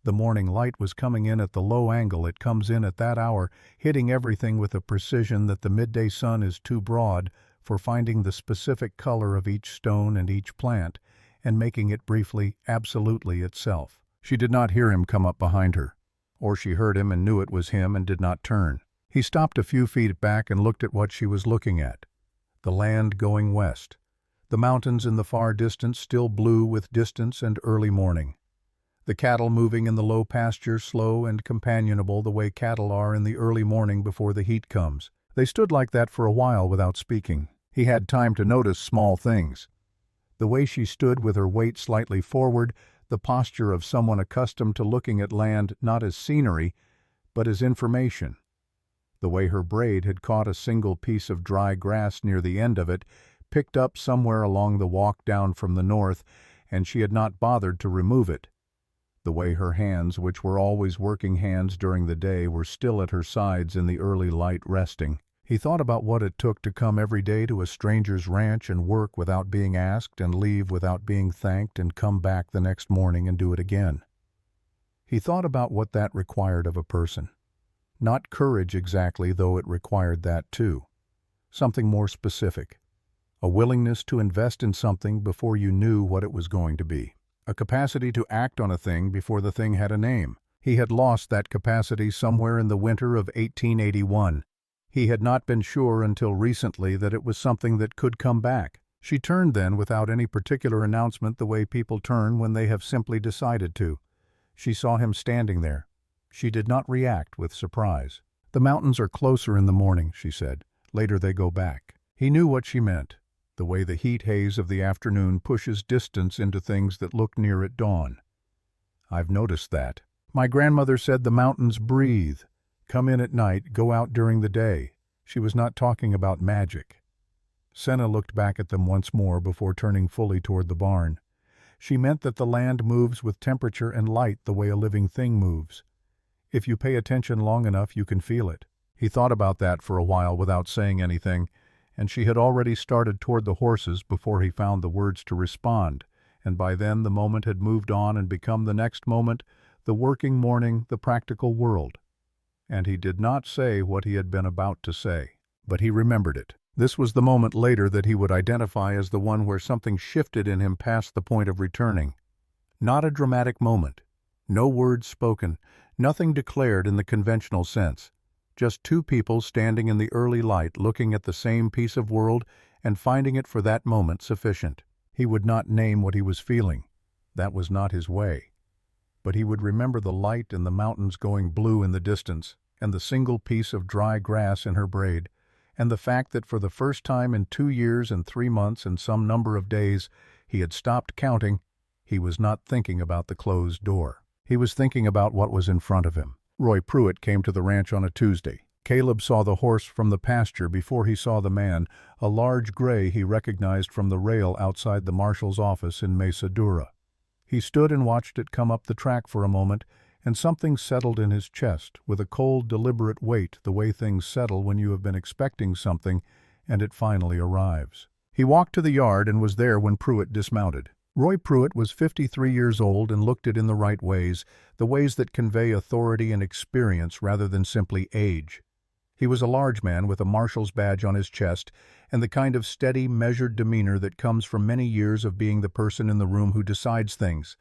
The morning light was coming in at the low angle it comes in at that hour, hitting everything with a precision that the midday sun is too broad for, finding the specific color of each stone and each plant, and making it briefly, absolutely itself. She did not hear him come up behind her, or she heard him and knew it was him and did not turn. He stopped a few feet back and looked at what she was looking at. The land going west. The mountains in the far distance still blue with distance and early morning. The cattle moving in the low pasture, slow and companionable the way cattle are in the early morning before the heat comes. They stood like that for a while without speaking. He had time to notice small things. The way she stood with her weight slightly forward, the posture of someone accustomed to looking at land not as scenery, but as information. The way her braid had caught a single piece of dry grass near the end of it, picked up somewhere along the walk down from the north, and she had not bothered to remove it. The way her hands, which were always working hands during the day, were still at her sides in the early light, resting. He thought about what it took to come every day to a stranger's ranch and work without being asked, and leave without being thanked, and come back the next morning and do it again. He thought about what that required of a person. Not courage exactly, though it required that too. Something more specific. A willingness to invest in something before you knew what it was going to be. A capacity to act on a thing before the thing had a name. He had lost that capacity somewhere in the winter of 1881. He had not been sure until recently that it was something that could come back. She turned then without any particular announcement, the way people turn when they have simply decided to. She saw him standing there. She did not react with surprise. "The mountains are closer in the morning," she said. "Later they go back." He knew what she meant. The way the heat haze of the afternoon pushes distance into things that look near at dawn. "I've noticed that. My grandmother said the mountains breathe. Come in at night, go out during the day." She was not talking about magic. Senna looked back at them once more before turning fully toward the barn. She meant that the land moves with temperature and light the way a living thing moves. If you pay attention long enough, you can feel it. He thought about that for a while without saying anything, and she had already started toward the horses before he found the words to respond, and by then the moment had moved on and become the next moment, the working morning, the practical world. And he did not say what he had been about to say, but he remembered it. This was the moment later that he would identify as the one where something shifted in him past the point of returning. Not a dramatic moment. No words spoken, nothing declared in the conventional sense. Just two people standing in the early light looking at the same piece of world and finding it for that moment sufficient. He would not name what he was feeling. That was not his way. But he would remember the light and the mountains going blue in the distance, and the single piece of dry grass in her braid, and the fact that for the first time in 2 years and 3 months and some number of days he had stopped counting. He was not thinking about the closed door. He was thinking about what was in front of him. Roy Pruitt came to the ranch on a Tuesday. Caleb saw the horse from the pasture before he saw the man, a large gray he recognized from the rail outside the marshal's office in Mesa Dura. He stood and watched it come up the track for a moment, and something settled in his chest with a cold, deliberate weight, the way things settle when you have been expecting something and it finally arrives. He walked to the yard and was there when Pruitt dismounted. Roy Pruitt was 53 years old and looked it in the right ways, the ways that convey authority and experience rather than simply age. He was a large man with a marshal's badge on his chest and the kind of steady, measured demeanor that comes from many years of being the person in the room who decides things.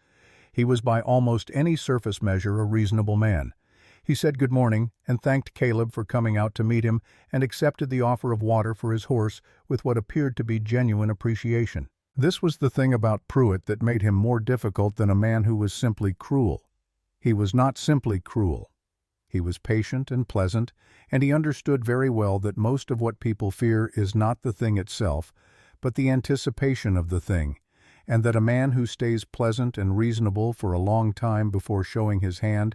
He was by almost any surface measure a reasonable man. He said good morning and thanked Caleb for coming out to meet him and accepted the offer of water for his horse with what appeared to be genuine appreciation. This was the thing about Pruitt that made him more difficult than a man who was simply cruel. He was not simply cruel. He was patient and pleasant, and he understood very well that most of what people fear is not the thing itself, but the anticipation of the thing, and that a man who stays pleasant and reasonable for a long time before showing his hand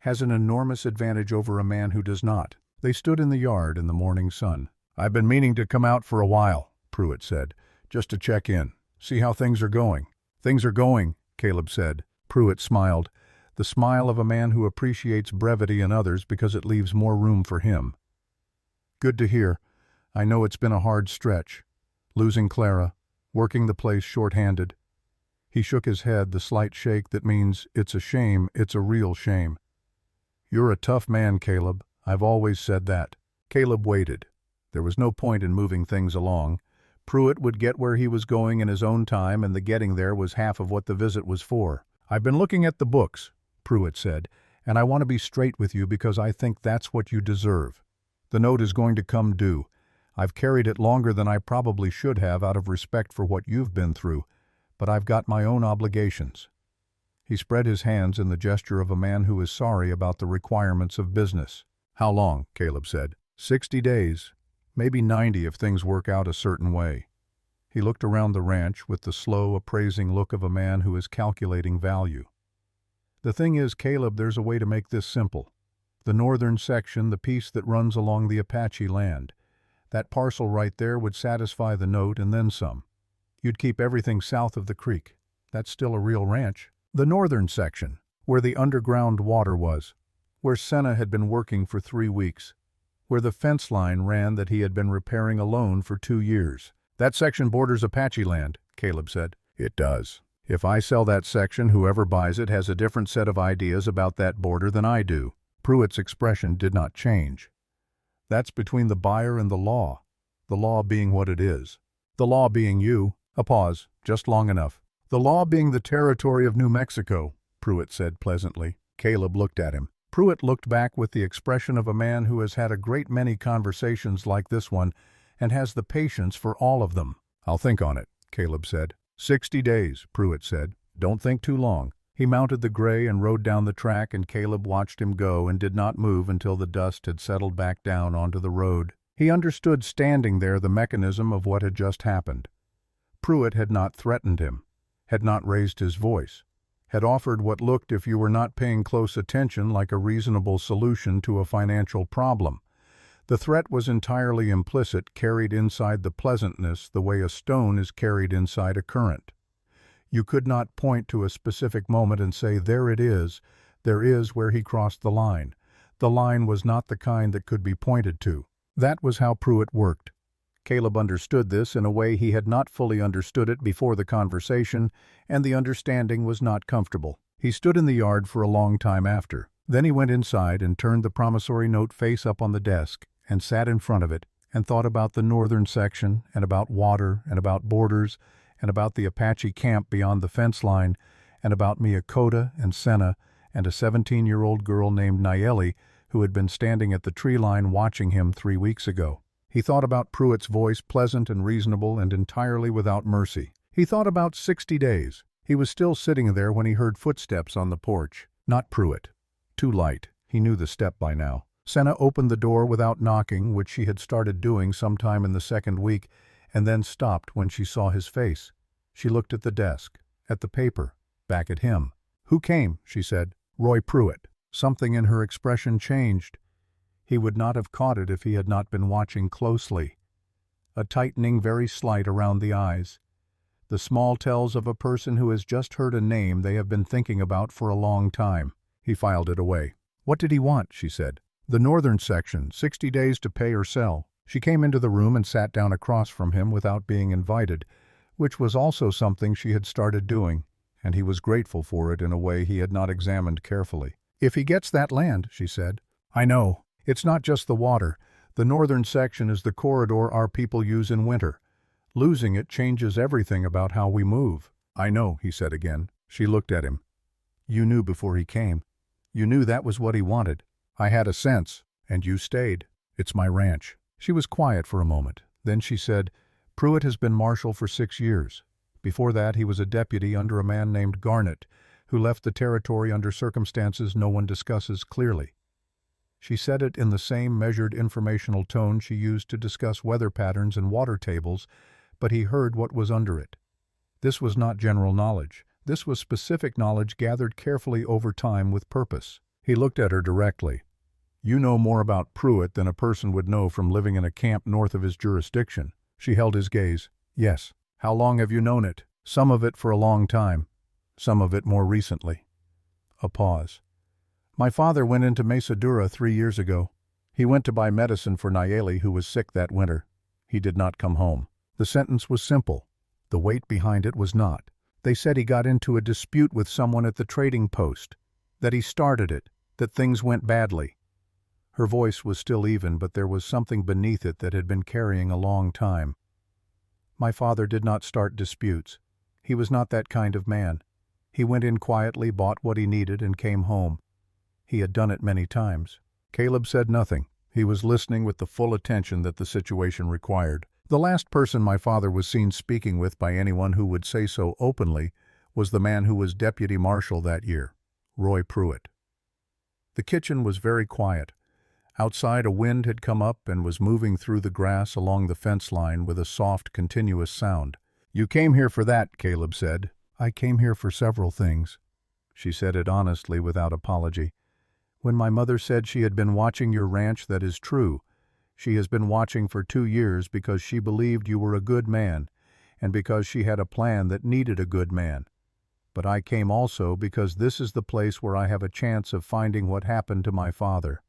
has an enormous advantage over a man who does not. They stood in the yard in the morning sun. "I've been meaning to come out for a while," Pruitt said, "just to check in, see how things are going." "Things are going," Caleb said. Pruitt smiled, the smile of a man who appreciates brevity in others because it leaves more room for him. "Good to hear. I know it's been a hard stretch. Losing Clara, working the place short-handed." He shook his head, the slight shake that means, "It's a shame, it's a real shame." "You're a tough man, Caleb. I've always said that." Caleb waited. There was no point in moving things along. Pruitt would get where he was going in his own time, and the getting there was half of what the visit was for. "I've been looking at the books," Pruitt said, "and I want to be straight with you because I think that's what you deserve. The note is going to come due. I've carried it longer than I probably should have out of respect for what you've been through, but I've got my own obligations." He spread his hands in the gesture of a man who is sorry about the requirements of business. "How long?" Caleb said. 60 days, maybe 90 if things work out a certain way." He looked around the ranch with the slow, appraising look of a man who is calculating value. "The thing is, Caleb, there's a way to make this simple. The northern section, the piece that runs along the Apache land, that parcel right there would satisfy the note and then some. You'd keep everything south of the creek. That's still a real ranch. The northern section, where the underground water was, where Senna had been working for 3 weeks, where the fence line ran that he had been repairing alone for 2 years. That section borders Apache land," Caleb said. "It does. If I sell that section, whoever buys it has a different set of ideas about that border than I do." Pruitt's expression did not change. "That's between the buyer and the law being what it is. The law being you." A pause, just long enough. "The law being the territory of New Mexico," Pruitt said pleasantly. Caleb looked at him. Pruitt looked back with the expression of a man who has had a great many conversations like this one and has the patience for all of them. "I'll think on it," Caleb said. 60 days, Pruitt said. "Don't think too long." He mounted the gray and rode down the track, and Caleb watched him go and did not move until the dust had settled back down onto the road. He understood standing there the mechanism of what had just happened. Pruitt had not threatened him, had not raised his voice, had offered what looked, if you were not paying close attention, like a reasonable solution to a financial problem. The threat was entirely implicit, carried inside the pleasantness the way a stone is carried inside a current. You could not point to a specific moment and say, there it is, there is where he crossed the line. The line was not the kind that could be pointed to. That was how Pruitt worked. Caleb understood this in a way he had not fully understood it before the conversation, and the understanding was not comfortable. He stood in the yard for a long time after. Then he went inside and turned the promissory note face up on the desk and sat in front of it and thought about the northern section and about water and about borders and about the Apache camp beyond the fence line and about Miyakota and Senna and a 17-year-old girl named Nayeli who had been standing at the tree line watching him 3 weeks ago. He thought about Pruitt's voice, pleasant and reasonable and entirely without mercy. He thought about 60 days. He was still sitting there when he heard footsteps on the porch. Not Pruitt. Too light. He knew the step by now. Senna opened the door without knocking, which she had started doing sometime in the second week, and then stopped when she saw his face. She looked at the desk, at the paper, back at him. "Who came?" she said. "Roy Pruitt." Something in her expression changed. He would not have caught it if he had not been watching closely. A tightening very slight around the eyes. The small tells of a person who has just heard a name they have been thinking about for a long time. He filed it away. "What did he want?" she said. "The northern section, 60 days to pay or sell." She came into the room and sat down across from him without being invited, which was also something she had started doing, and he was grateful for it in a way he had not examined carefully. "If he gets that land," she said. "I know. It's not just the water. The northern section is the corridor our people use in winter. Losing it changes everything about how we move." "I know," he said again. She looked at him. "You knew before he came. You knew that was what he wanted." "I had a sense, and you stayed. It's my ranch." She was quiet for a moment. Then she said, "Pruitt has been marshal for 6 years. Before that he was a deputy under a man named Garnett, who left the territory under circumstances no one discusses clearly." She said it in the same measured informational tone she used to discuss weather patterns and water tables, but he heard what was under it. This was not general knowledge. This was specific knowledge gathered carefully over time with purpose. He looked at her directly. "You know more about Pruitt than a person would know from living in a camp north of his jurisdiction." She held his gaze. "Yes." "How long have you known it?" "Some of it for a long time. Some of it more recently." A pause. "My father went into Mesa 3 years ago. He went to buy medicine for Nayeli, who was sick that winter. He did not come home." The sentence was simple. The weight behind it was not. "They said he got into a dispute with someone at the trading post, that he started it, that things went badly." Her voice was still even, but there was something beneath it that had been carrying a long time. "My father did not start disputes. He was not that kind of man. He went in quietly, bought what he needed, and came home. He had done it many times." Caleb said nothing. He was listening with the full attention that the situation required. "The last person my father was seen speaking with by anyone who would say so openly was the man who was deputy marshal that year, Roy Pruitt." The kitchen was very quiet. Outside a wind had come up and was moving through the grass along the fence line with a soft, continuous sound. "You came here for that," Caleb said. "I came here for several things." She said it honestly without apology. "When my mother said she had been watching your ranch, that is true. She has been watching for 2 years because she believed you were a good man, and because she had a plan that needed a good man. But I came also because this is the place where I have a chance of finding what happened to my father.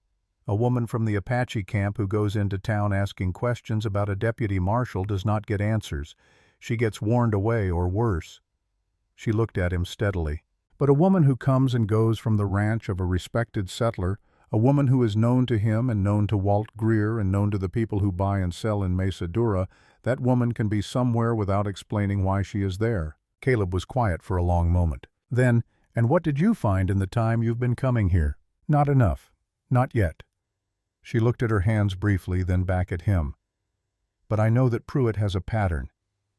A woman from the Apache camp who goes into town asking questions about a deputy marshal does not get answers. She gets warned away or worse." She looked at him steadily. "But a woman who comes and goes from the ranch of a respected settler, a woman who is known to him and known to Walt Greer and known to the people who buy and sell in Mesa, that woman can be somewhere without explaining why she is there." Caleb was quiet for a long moment. Then, "And what did you find in the time you've been coming here?" "Not enough. Not yet." She looked at her hands briefly, then back at him. "But I know that Pruitt has a pattern.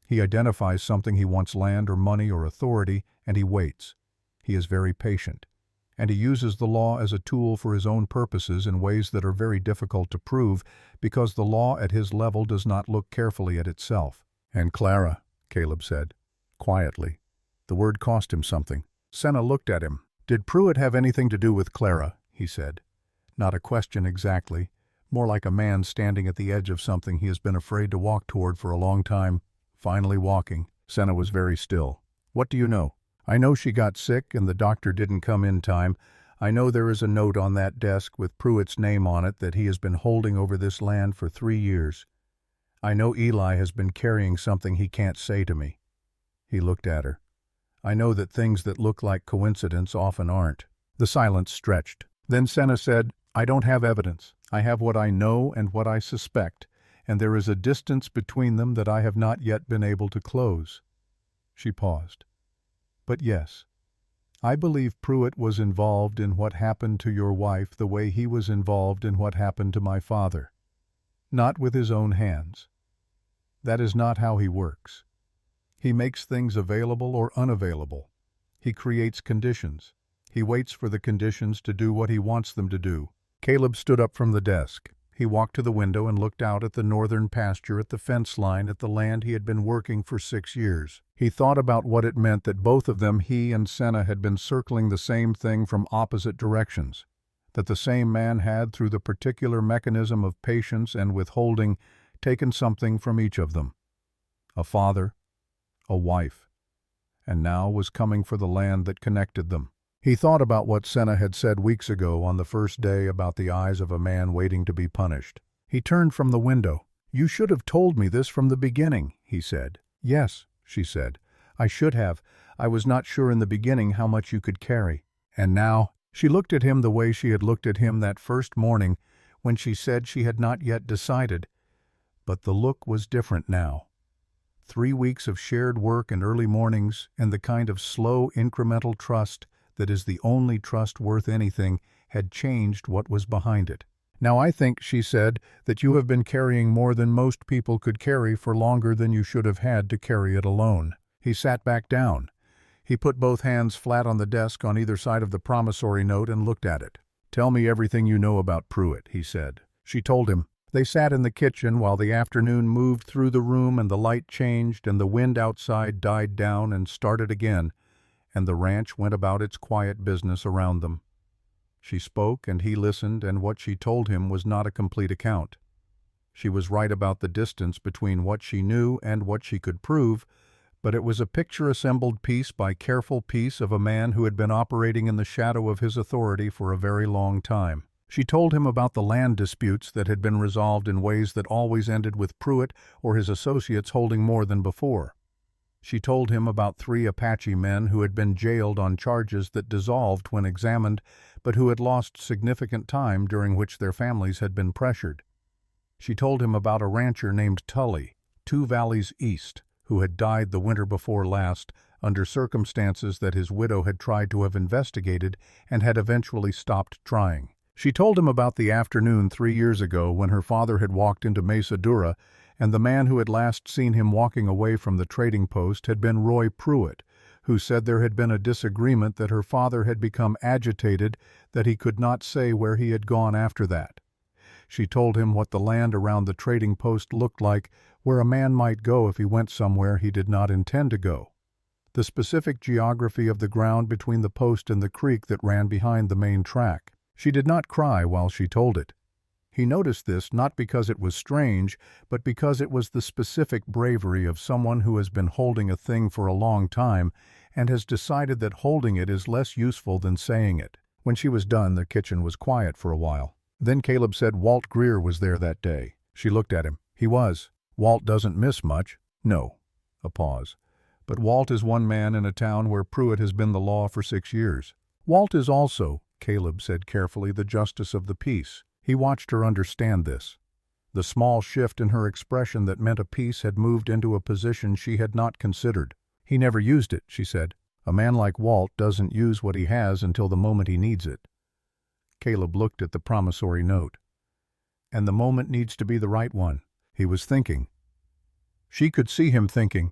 He identifies something he wants, land or money or authority, and he waits. He is very patient. And he uses the law as a tool for his own purposes in ways that are very difficult to prove because the law at his level does not look carefully at itself." "And Clara," Caleb said, quietly. The word cost him something. Senna looked at him. "Did Pruitt have anything to do with Clara?" he said. Not a question exactly, more like a man standing at the edge of something he has been afraid to walk toward for a long time, finally walking. Senna was very still. "What do you know?" "I know she got sick and the doctor didn't come in time. I know there is a note on that desk with Pruitt's name on it that he has been holding over this land for 3 years. I know Eli has been carrying something he can't say to me." He looked at her. "I know that things that look like coincidence often aren't." The silence stretched. Then Senna said, "I don't have evidence. I have what I know and what I suspect, and there is a distance between them that I have not yet been able to close." She paused. "But yes, I believe Pruitt was involved in what happened to your wife the way he was involved in what happened to my father. Not with his own hands. That is not how he works. He makes things available or unavailable. He creates conditions. He waits for the conditions to do what he wants them to do." Caleb stood up from the desk. He walked to the window and looked out at the northern pasture at the fence line at the land he had been working for 6 years. He thought about what it meant that both of them, he and Senna, had been circling the same thing from opposite directions, that the same man had, through the particular mechanism of patience and withholding, taken something from each of them. A father, a wife, and now was coming for the land that connected them. He thought about what Senna had said weeks ago on the first day about the eyes of a man waiting to be punished. He turned from the window. "You should have told me this from the beginning," he said. "Yes," she said. "I should have. I was not sure in the beginning how much you could carry." And now, she looked at him the way she had looked at him that first morning when she said she had not yet decided. But the look was different now. 3 weeks of shared work and early mornings, and the kind of slow, incremental trust that is the only trust worth anything, had changed what was behind it. "Now I think," she said, "that you have been carrying more than most people could carry for longer than you should have had to carry it alone." He sat back down. He put both hands flat on the desk on either side of the promissory note and looked at it. "Tell me everything you know about Pruitt," he said. She told him. They sat in the kitchen while the afternoon moved through the room and the light changed and the wind outside died down and started again, and the ranch went about its quiet business around them. She spoke and he listened, and what she told him was not a complete account. She was right about the distance between what she knew and what she could prove, but it was a picture assembled piece by careful piece of a man who had been operating in the shadow of his authority for a very long time. She told him about the land disputes that had been resolved in ways that always ended with Pruitt or his associates holding more than before. She told him about 3 Apache men who had been jailed on charges that dissolved when examined, but who had lost significant time during which their families had been pressured. She told him about a rancher named Tully, 2 valleys east, who had died the winter before last under circumstances that his widow had tried to have investigated and had eventually stopped trying. She told him about the afternoon 3 years ago when her father had walked into Mesa Dura, and the man who had last seen him walking away from the trading post had been Roy Pruitt, who said there had been a disagreement, that her father had become agitated, that he could not say where he had gone after that. She told him what the land around the trading post looked like, where a man might go if he went somewhere he did not intend to go. The specific geography of the ground between the post and the creek that ran behind the main track. She did not cry while she told it. He noticed this not because it was strange, but because it was the specific bravery of someone who has been holding a thing for a long time and has decided that holding it is less useful than saying it. When she was done, the kitchen was quiet for a while. Then Caleb said Walt Greer was there that day. She looked at him. "He was. Walt doesn't miss much." "No." A pause. "But Walt is one man in a town where Pruitt has been the law for 6 years. Walt is also," Caleb said carefully, "the justice of the peace." He watched her understand this. The small shift in her expression that meant a peace had moved into a position she had not considered. "He never used it," she said. "A man like Walt doesn't use what he has until the moment he needs it." Caleb looked at the promissory note. "And the moment needs to be the right one." He was thinking. She could see him thinking.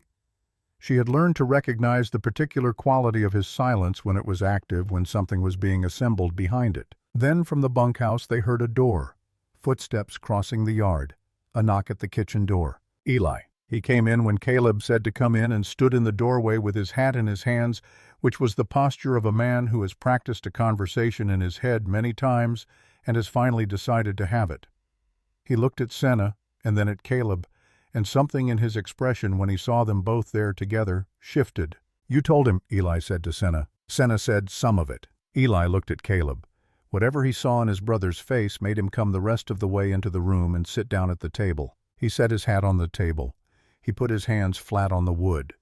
She had learned to recognize the particular quality of his silence when it was active, when something was being assembled behind it. Then from the bunkhouse they heard a door, footsteps crossing the yard, a knock at the kitchen door. Eli. He came in when Caleb said to come in and stood in the doorway with his hat in his hands, which was the posture of a man who has practiced a conversation in his head many times and has finally decided to have it. He looked at Senna, and then at Caleb, and something in his expression when he saw them both there together shifted. "You told him," Eli said to Senna. Senna said, "Some of it." Eli looked at Caleb. Whatever he saw in his brother's face made him come the rest of the way into the room and sit down at the table. He set his hat on the table. He put his hands flat on the wood.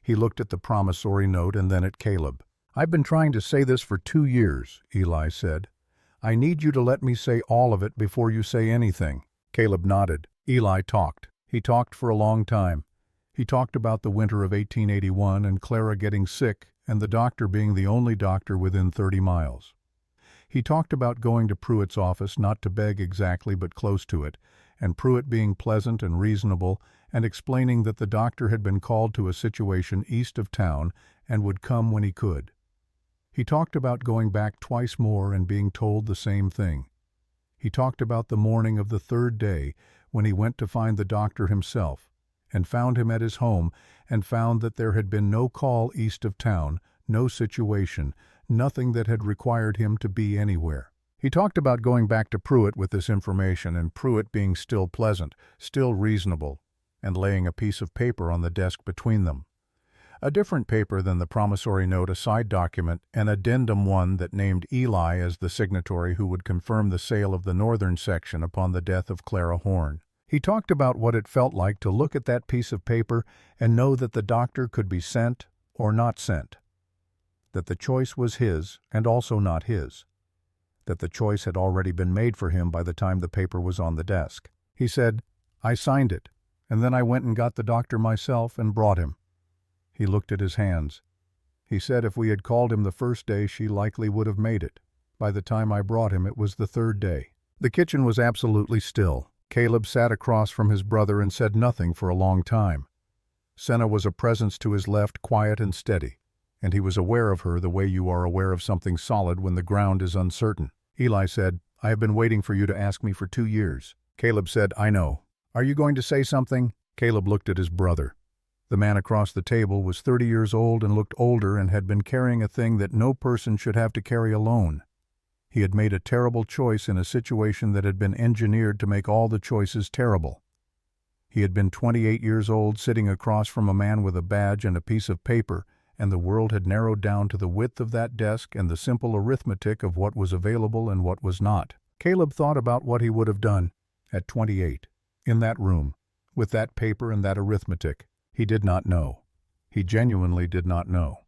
He looked at the promissory note and then at Caleb. "I've been trying to say this for 2 years," Eli said. "I need you to let me say all of it before you say anything." Caleb nodded. Eli talked. He talked for a long time. He talked about the winter of 1881 and Clara getting sick and the doctor being the only doctor within 30 miles. He talked about going to Pruitt's office, not to beg exactly but close to it, and Pruitt being pleasant and reasonable, and explaining that the doctor had been called to a situation east of town and would come when he could. He talked about going back twice more and being told the same thing. He talked about the morning of the 3rd day when he went to find the doctor himself, and found him at his home, and found that there had been no call east of town, no situation, nothing that had required him to be anywhere. He talked about going back to Pruitt with this information, and Pruitt being still pleasant, still reasonable, and laying a piece of paper on the desk between them. A different paper than the promissory note, a side document, an addendum one that named Eli as the signatory who would confirm the sale of the northern section upon the death of Clara Horn. He talked about what it felt like to look at that piece of paper and know that the doctor could be sent or not sent, that the choice was his and also not his, that the choice had already been made for him by the time the paper was on the desk. He said, "I signed it, and then I went and got the doctor myself and brought him." He looked at his hands. He said if we had called him the first day, she likely would have made it. By the time I brought him, it was the 3rd day. The kitchen was absolutely still. Caleb sat across from his brother and said nothing for a long time. Senna was a presence to his left, quiet and steady, and he was aware of her the way you are aware of something solid when the ground is uncertain. Eli said, "I have been waiting for you to ask me for 2 years." Caleb said, "I know. Are you going to say something?" Caleb looked at his brother. The man across the table was 30 years old and looked older and had been carrying a thing that no person should have to carry alone. He had made a terrible choice in a situation that had been engineered to make all the choices terrible. He had been 28 years old, sitting across from a man with a badge and a piece of paper, and the world had narrowed down to the width of that desk and the simple arithmetic of what was available and what was not. Caleb thought about what he would have done at 28, in that room, with that paper and that arithmetic. He did not know. He genuinely did not know.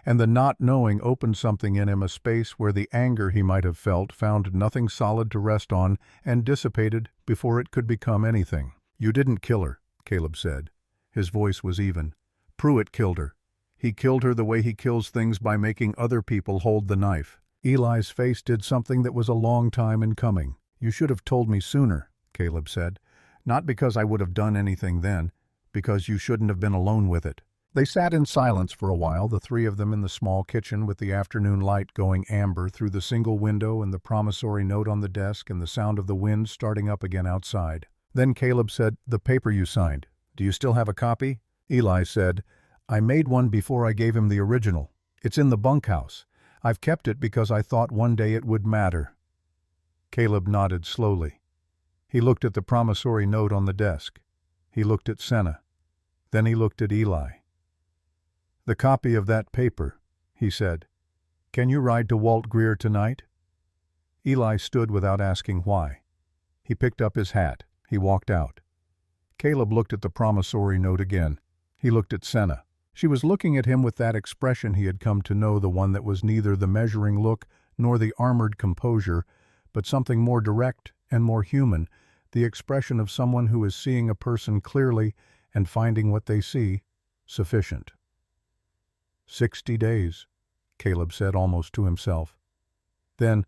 And the not knowing opened something in him, a space where the anger he might have felt found nothing solid to rest on and dissipated before it could become anything. "You didn't kill her," Caleb said. His voice was even. "Pruitt killed her. He killed her the way he kills things, by making other people hold the knife." Eli's face did something that was a long time in coming. "You should have told me sooner," Caleb said. "Not because I would have done anything then, because you shouldn't have been alone with it." They sat in silence for a while, the 3 of them in the small kitchen, with the afternoon light going amber through the single window and the promissory note on the desk and the sound of the wind starting up again outside. Then Caleb said, "The paper you signed, do you still have a copy?" Eli said, "I made one before I gave him the original. It's in the bunkhouse. I've kept it because I thought one day it would matter." Caleb nodded slowly. He looked at the promissory note on the desk. He looked at Senna. Then he looked at Eli. "The copy of that paper," he said. "Can you ride to Walt Greer tonight?" Eli stood without asking why. He picked up his hat. He walked out. Caleb looked at the promissory note again. He looked at Senna. She was looking at him with that expression he had come to know, the one that was neither the measuring look nor the armored composure, but something more direct and more human, the expression of someone who is seeing a person clearly and finding what they see sufficient. 60 days, Caleb said almost to himself. Then,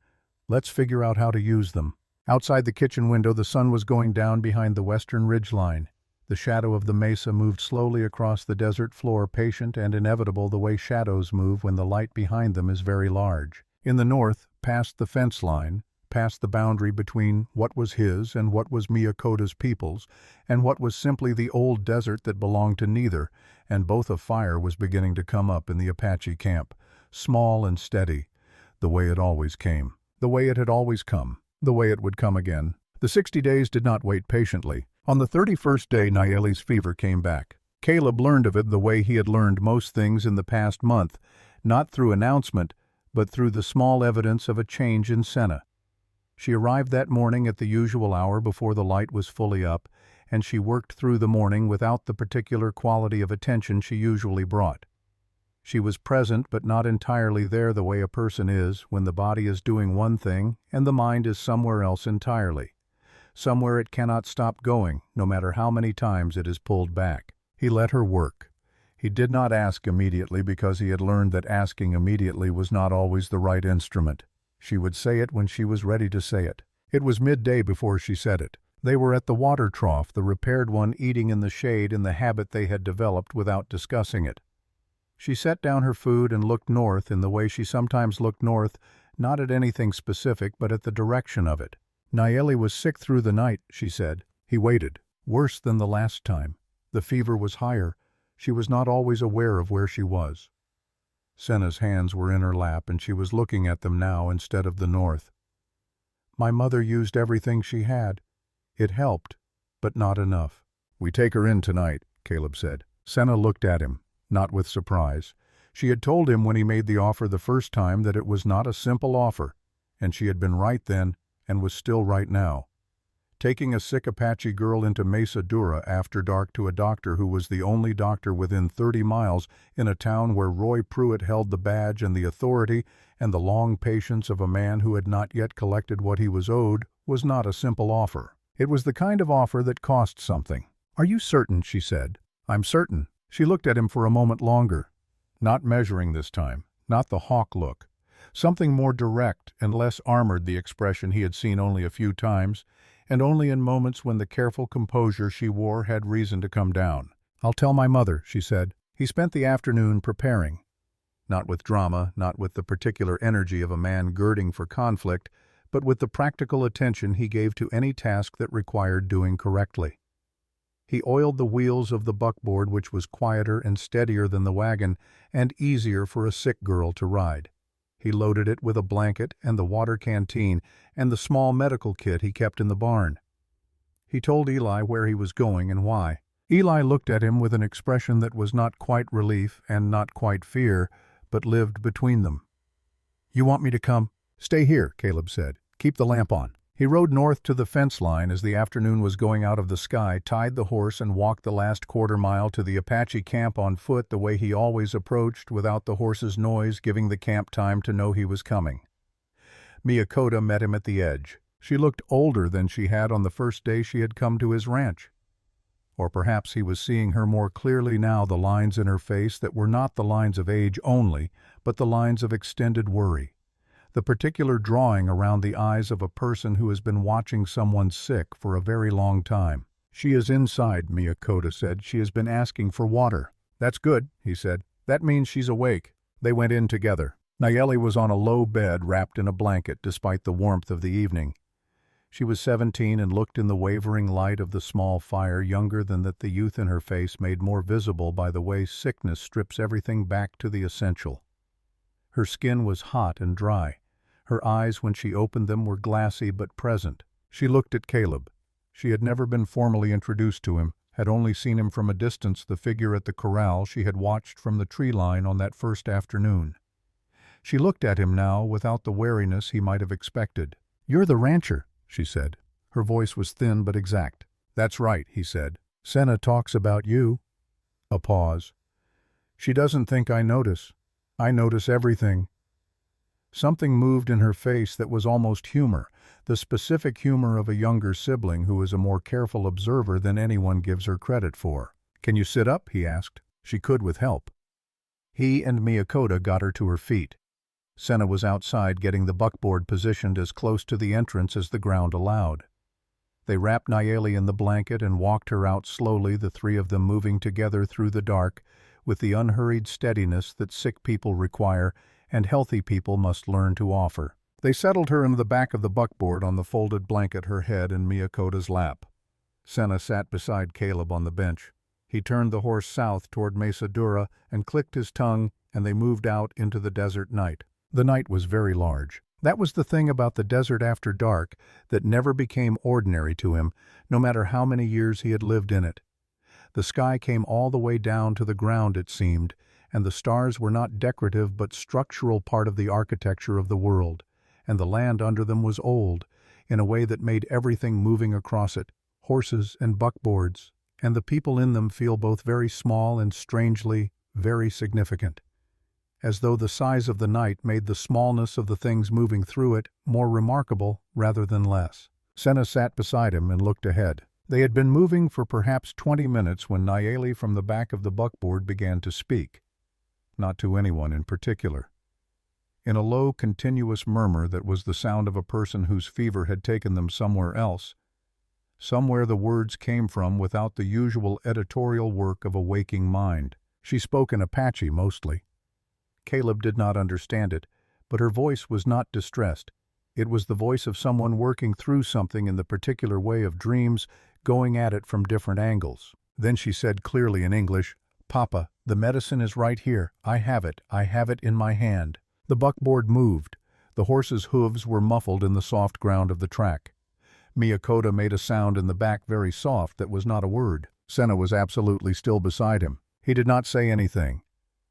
let's figure out how to use them. Outside the kitchen window, the sun was going down behind the western ridgeline. The shadow of the mesa moved slowly across the desert floor, patient and inevitable the way shadows move when the light behind them is very large. In the north, past the fence line, past the boundary between what was his and what was Miakota's people's, and what was simply the old desert that belonged to neither, and both a fire was beginning to come up in the Apache camp, small and steady, the way it always came, the way it had always come, the way it would come again. The 60 days did not wait patiently. On the 31st day, Nayeli's fever came back. Caleb learned of it the way he had learned most things in the past month, not through announcement, but through the small evidence of a change in Senna. She arrived that morning at the usual hour before the light was fully up, and she worked through the morning without the particular quality of attention she usually brought. She was present but not entirely there the way a person is when the body is doing one thing and the mind is somewhere else entirely. Somewhere it cannot stop going, no matter how many times it is pulled back. He let her work. He did not ask immediately because he had learned that asking immediately was not always the right instrument. She would say it when she was ready to say it. It was midday before she said it. They were at the water trough, the repaired one eating in the shade in the habit they had developed without discussing it. She set down her food and looked north in the way she sometimes looked north, not at anything specific but at the direction of it. Nayeli was sick through the night, she said. He waited. Worse than the last time. The fever was higher. She was not always aware of where she was. Senna's hands were in her lap and she was looking at them now instead of the north. My mother used everything she had. It helped, but not enough. We take her in tonight, Caleb said. Senna looked at him, not with surprise. She had told him when he made the offer the first time that it was not a simple offer, and she had been right then and was still right now. Taking a sick Apache girl into Mesa Dura after dark to a doctor who was the only doctor within 30 miles in a town where Roy Pruitt held the badge and the authority and the long patience of a man who had not yet collected what he was owed was not a simple offer. It was the kind of offer that cost something. Are you certain? She said. I'm certain. She looked at him for a moment longer. Not measuring this time, not the hawk look. Something more direct and less armored, the expression he had seen only a few times, and only in moments when the careful composure she wore had reason to come down. I'll tell my mother, she said. He spent the afternoon preparing. Not with drama, not with the particular energy of a man girding for conflict, but with the practical attention he gave to any task that required doing correctly. He oiled the wheels of the buckboard, which was quieter and steadier than the wagon, and easier for a sick girl to ride. He loaded it with a blanket and the water canteen and the small medical kit he kept in the barn. He told Eli where he was going and why. Eli looked at him with an expression that was not quite relief and not quite fear, but lived between them. You want me to come? Stay here, Caleb said. Keep the lamp on. He rode north to the fence line as the afternoon was going out of the sky, tied the horse and walked the last quarter-mile to the Apache camp on foot the way he always approached, without the horse's noise giving the camp time to know he was coming. Miyakota met him at the edge. She looked older than she had on the first day she had come to his ranch. Or perhaps he was seeing her more clearly now, the lines in her face that were not the lines of age only, but the lines of extended worry. The particular drawing around the eyes of a person who has been watching someone sick for a very long time. She is inside, Miyakota said. She has been asking for water. That's good, he said. That means she's awake. They went in together. Nayeli was on a low bed wrapped in a blanket despite the warmth of the evening. She was 17 and looked in the wavering light of the small fire younger than that the youth in her face made more visible by the way sickness strips everything back to the essential. Her skin was hot and dry. Her eyes, when she opened them, were glassy but present. She looked at Caleb. She had never been formally introduced to him, had only seen him from a distance, the figure at the corral she had watched from the tree line on that first afternoon. She looked at him now without the wariness he might have expected. You're the rancher, she said. Her voice was thin but exact. That's right, he said. Senna talks about you. A pause. She doesn't think I notice. I notice everything. Something moved in her face that was almost humor, the specific humor of a younger sibling who is a more careful observer than anyone gives her credit for. Can you sit up? He asked. She could with help. He and Miyakota got her to her feet. Senna was outside getting the buckboard positioned as close to the entrance as the ground allowed. They wrapped Nayeli in the blanket and walked her out slowly, the three of them moving together through the dark, with the unhurried steadiness that sick people require and healthy people must learn to offer. They settled her into the back of the buckboard on the folded blanket, her head in Miyakota's lap. Senna sat beside Caleb on the bench. He turned the horse south toward Mesa Dura and clicked his tongue, and they moved out into the desert night. The night was very large. That was the thing about the desert after dark that never became ordinary to him, no matter how many years he had lived in it. The sky came all the way down to the ground, it seemed, and the stars were not decorative but structural part of the architecture of the world, and the land under them was old, in a way that made everything moving across it, horses and buckboards, and the people in them feel both very small and strangely very significant, as though the size of the night made the smallness of the things moving through it more remarkable rather than less. Senna sat beside him and looked ahead. They had been moving for perhaps 20 minutes when Nayeli from the back of the buckboard began to speak, not to anyone in particular. In a low, continuous murmur that was the sound of a person whose fever had taken them somewhere else, somewhere the words came from without the usual editorial work of a waking mind. She spoke in Apache mostly. Caleb did not understand it, but her voice was not distressed. It was the voice of someone working through something in the particular way of dreams, going at it from different angles. Then she said clearly in English, "Papa, the medicine is right here. I have it in my hand." The buckboard moved. The horse's hooves were muffled in the soft ground of the track. Miyakota made a sound in the back very soft that was not a word. Senna was absolutely still beside him. He did not say anything.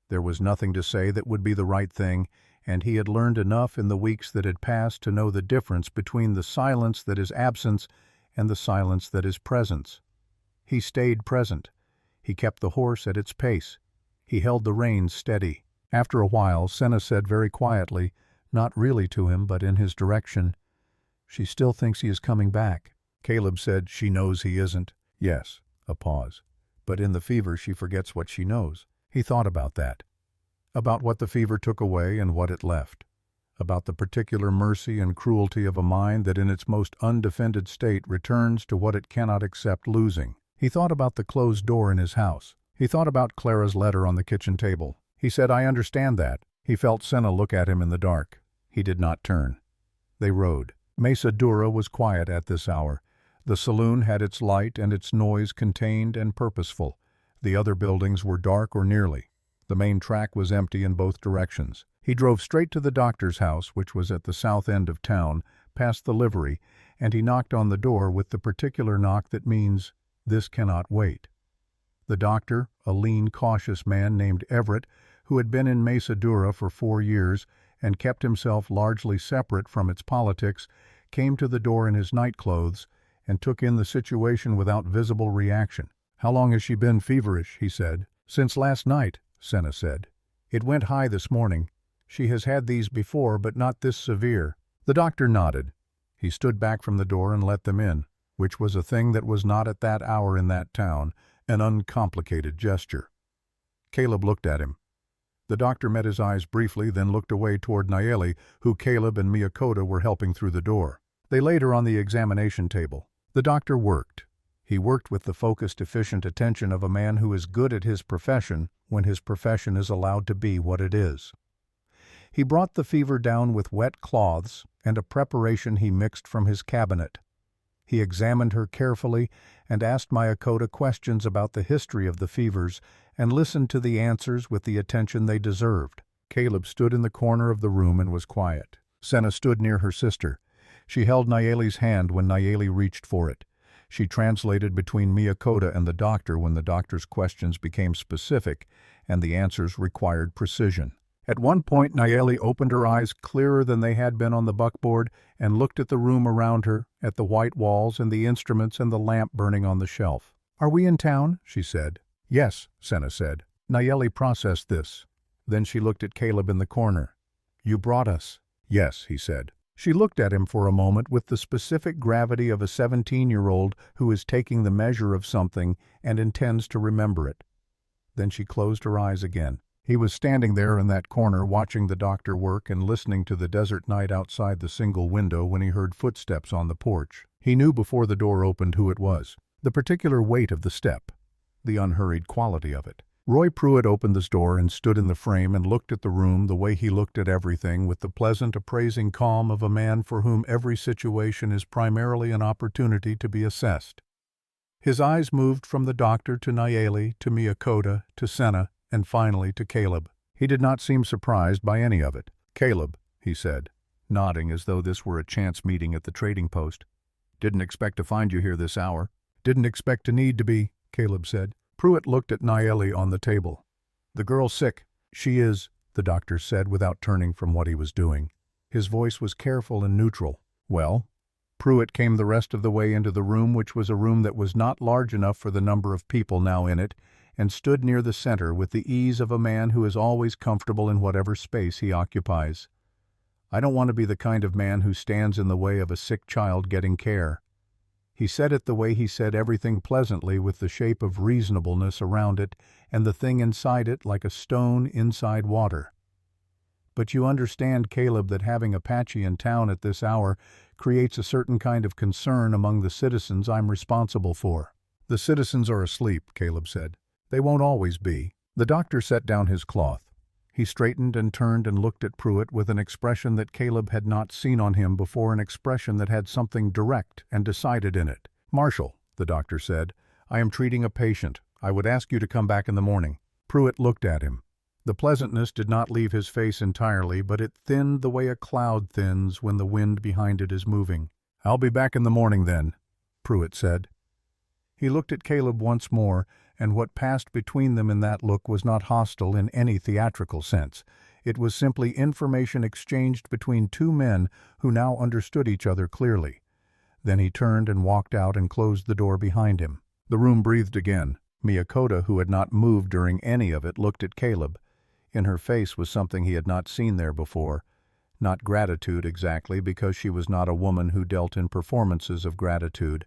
There was nothing to say that would be the right thing, and he had learned enough in the weeks that had passed to know the difference between the silence that is absence and the silence that is presence. He stayed present. He kept the horse at its pace. He held the reins steady. After a while, Senna said very quietly, not really to him but in his direction, "She still thinks he is coming back." Caleb said, "She knows he isn't." Yes, a pause. But in the fever she forgets what she knows. He thought about that. About what the fever took away and what it left. About the particular mercy and cruelty of a mind that in its most undefended state returns to what it cannot accept losing. He thought about the closed door in his house. He thought about Clara's letter on the kitchen table. He said, "I understand that." He felt Senna look at him in the dark. He did not turn. They rode. Mesa Dura was quiet at this hour. The saloon had its light and its noise contained and purposeful. The other buildings were dark or nearly. The main track was empty in both directions. He drove straight to the doctor's house, which was at the south end of town, past the livery, and he knocked on the door with the particular knock that means, "This cannot wait." The doctor, a lean, cautious man named Everett, who had been in Mesa Dura for 4 years and kept himself largely separate from its politics, came to the door in his nightclothes and took in the situation without visible reaction. "How long has she been feverish?" he said. "Since last night," Senna said. "It went high this morning. She has had these before, but not this severe." The doctor nodded. He stood back from the door and let them in, which was a thing that was not at that hour in that town, an uncomplicated gesture. Caleb looked at him. The doctor met his eyes briefly, then looked away toward Nayeli, who Caleb and Miyakota were helping through the door. They laid her on the examination table. The doctor worked. He worked with the focused, efficient attention of a man who is good at his profession when his profession is allowed to be what it is. He brought the fever down with wet cloths and a preparation he mixed from his cabinet. He examined her carefully and asked Miyakota questions about the history of the fevers and listened to the answers with the attention they deserved. Caleb stood in the corner of the room and was quiet. Senna stood near her sister. She held Nayeli's hand when Nayeli reached for it. She translated between Miyakota and the doctor when the doctor's questions became specific and the answers required precision. At one point Nayeli opened her eyes clearer than they had been on the buckboard and looked at the room around her, at the white walls and the instruments and the lamp burning on the shelf. "Are we in town?" she said. "Yes," Senna said. Nayeli processed this. Then she looked at Caleb in the corner. "You brought us." "Yes," he said. She looked at him for a moment with the specific gravity of a 17-year-old who is taking the measure of something and intends to remember it. Then she closed her eyes again. He was standing there in that corner watching the doctor work and listening to the desert night outside the single window when he heard footsteps on the porch. He knew before the door opened who it was. The particular weight of the step. The unhurried quality of it. Roy Pruitt opened this door and stood in the frame and looked at the room the way he looked at everything with the pleasant, appraising calm of a man for whom every situation is primarily an opportunity to be assessed. His eyes moved from the doctor to Nayeli, to Miyakota, to Senna, and finally to Caleb. He did not seem surprised by any of it. "Caleb," he said, nodding as though this were a chance meeting at the trading post. "Didn't expect to find you here this hour." "Didn't expect to need to be," Caleb said. Pruitt looked at Nayeli on the table. "The girl's sick." "She is," the doctor said without turning from what he was doing. His voice was careful and neutral. "Well?" Pruitt came the rest of the way into the room, which was a room that was not large enough for the number of people now in it, and stood near the center with the ease of a man who is always comfortable in whatever space he occupies. "I don't want to be the kind of man who stands in the way of a sick child getting care." He said it the way he said everything, pleasantly, with the shape of reasonableness around it and the thing inside it like a stone inside water. "But you understand, Caleb, that having Apache in town at this hour creates a certain kind of concern among the citizens I'm responsible for." "The citizens are asleep," Caleb said. "They won't always be." The doctor set down his cloth. He straightened and turned and looked at Pruitt with an expression that Caleb had not seen on him before, an expression that had something direct and decided in it. "Marshal," the doctor said, "I am treating a patient. I would ask you to come back in the morning." Pruitt looked at him. The pleasantness did not leave his face entirely, but it thinned the way a cloud thins when the wind behind it is moving. "I'll be back in the morning then," Pruitt said. He looked at Caleb once more, and what passed between them in that look was not hostile in any theatrical sense. It was simply information exchanged between two men who now understood each other clearly. Then he turned and walked out and closed the door behind him. The room breathed again. Miyakota, who had not moved during any of it, looked at Caleb. In her face was something he had not seen there before. Not gratitude exactly, because she was not a woman who dealt in performances of gratitude.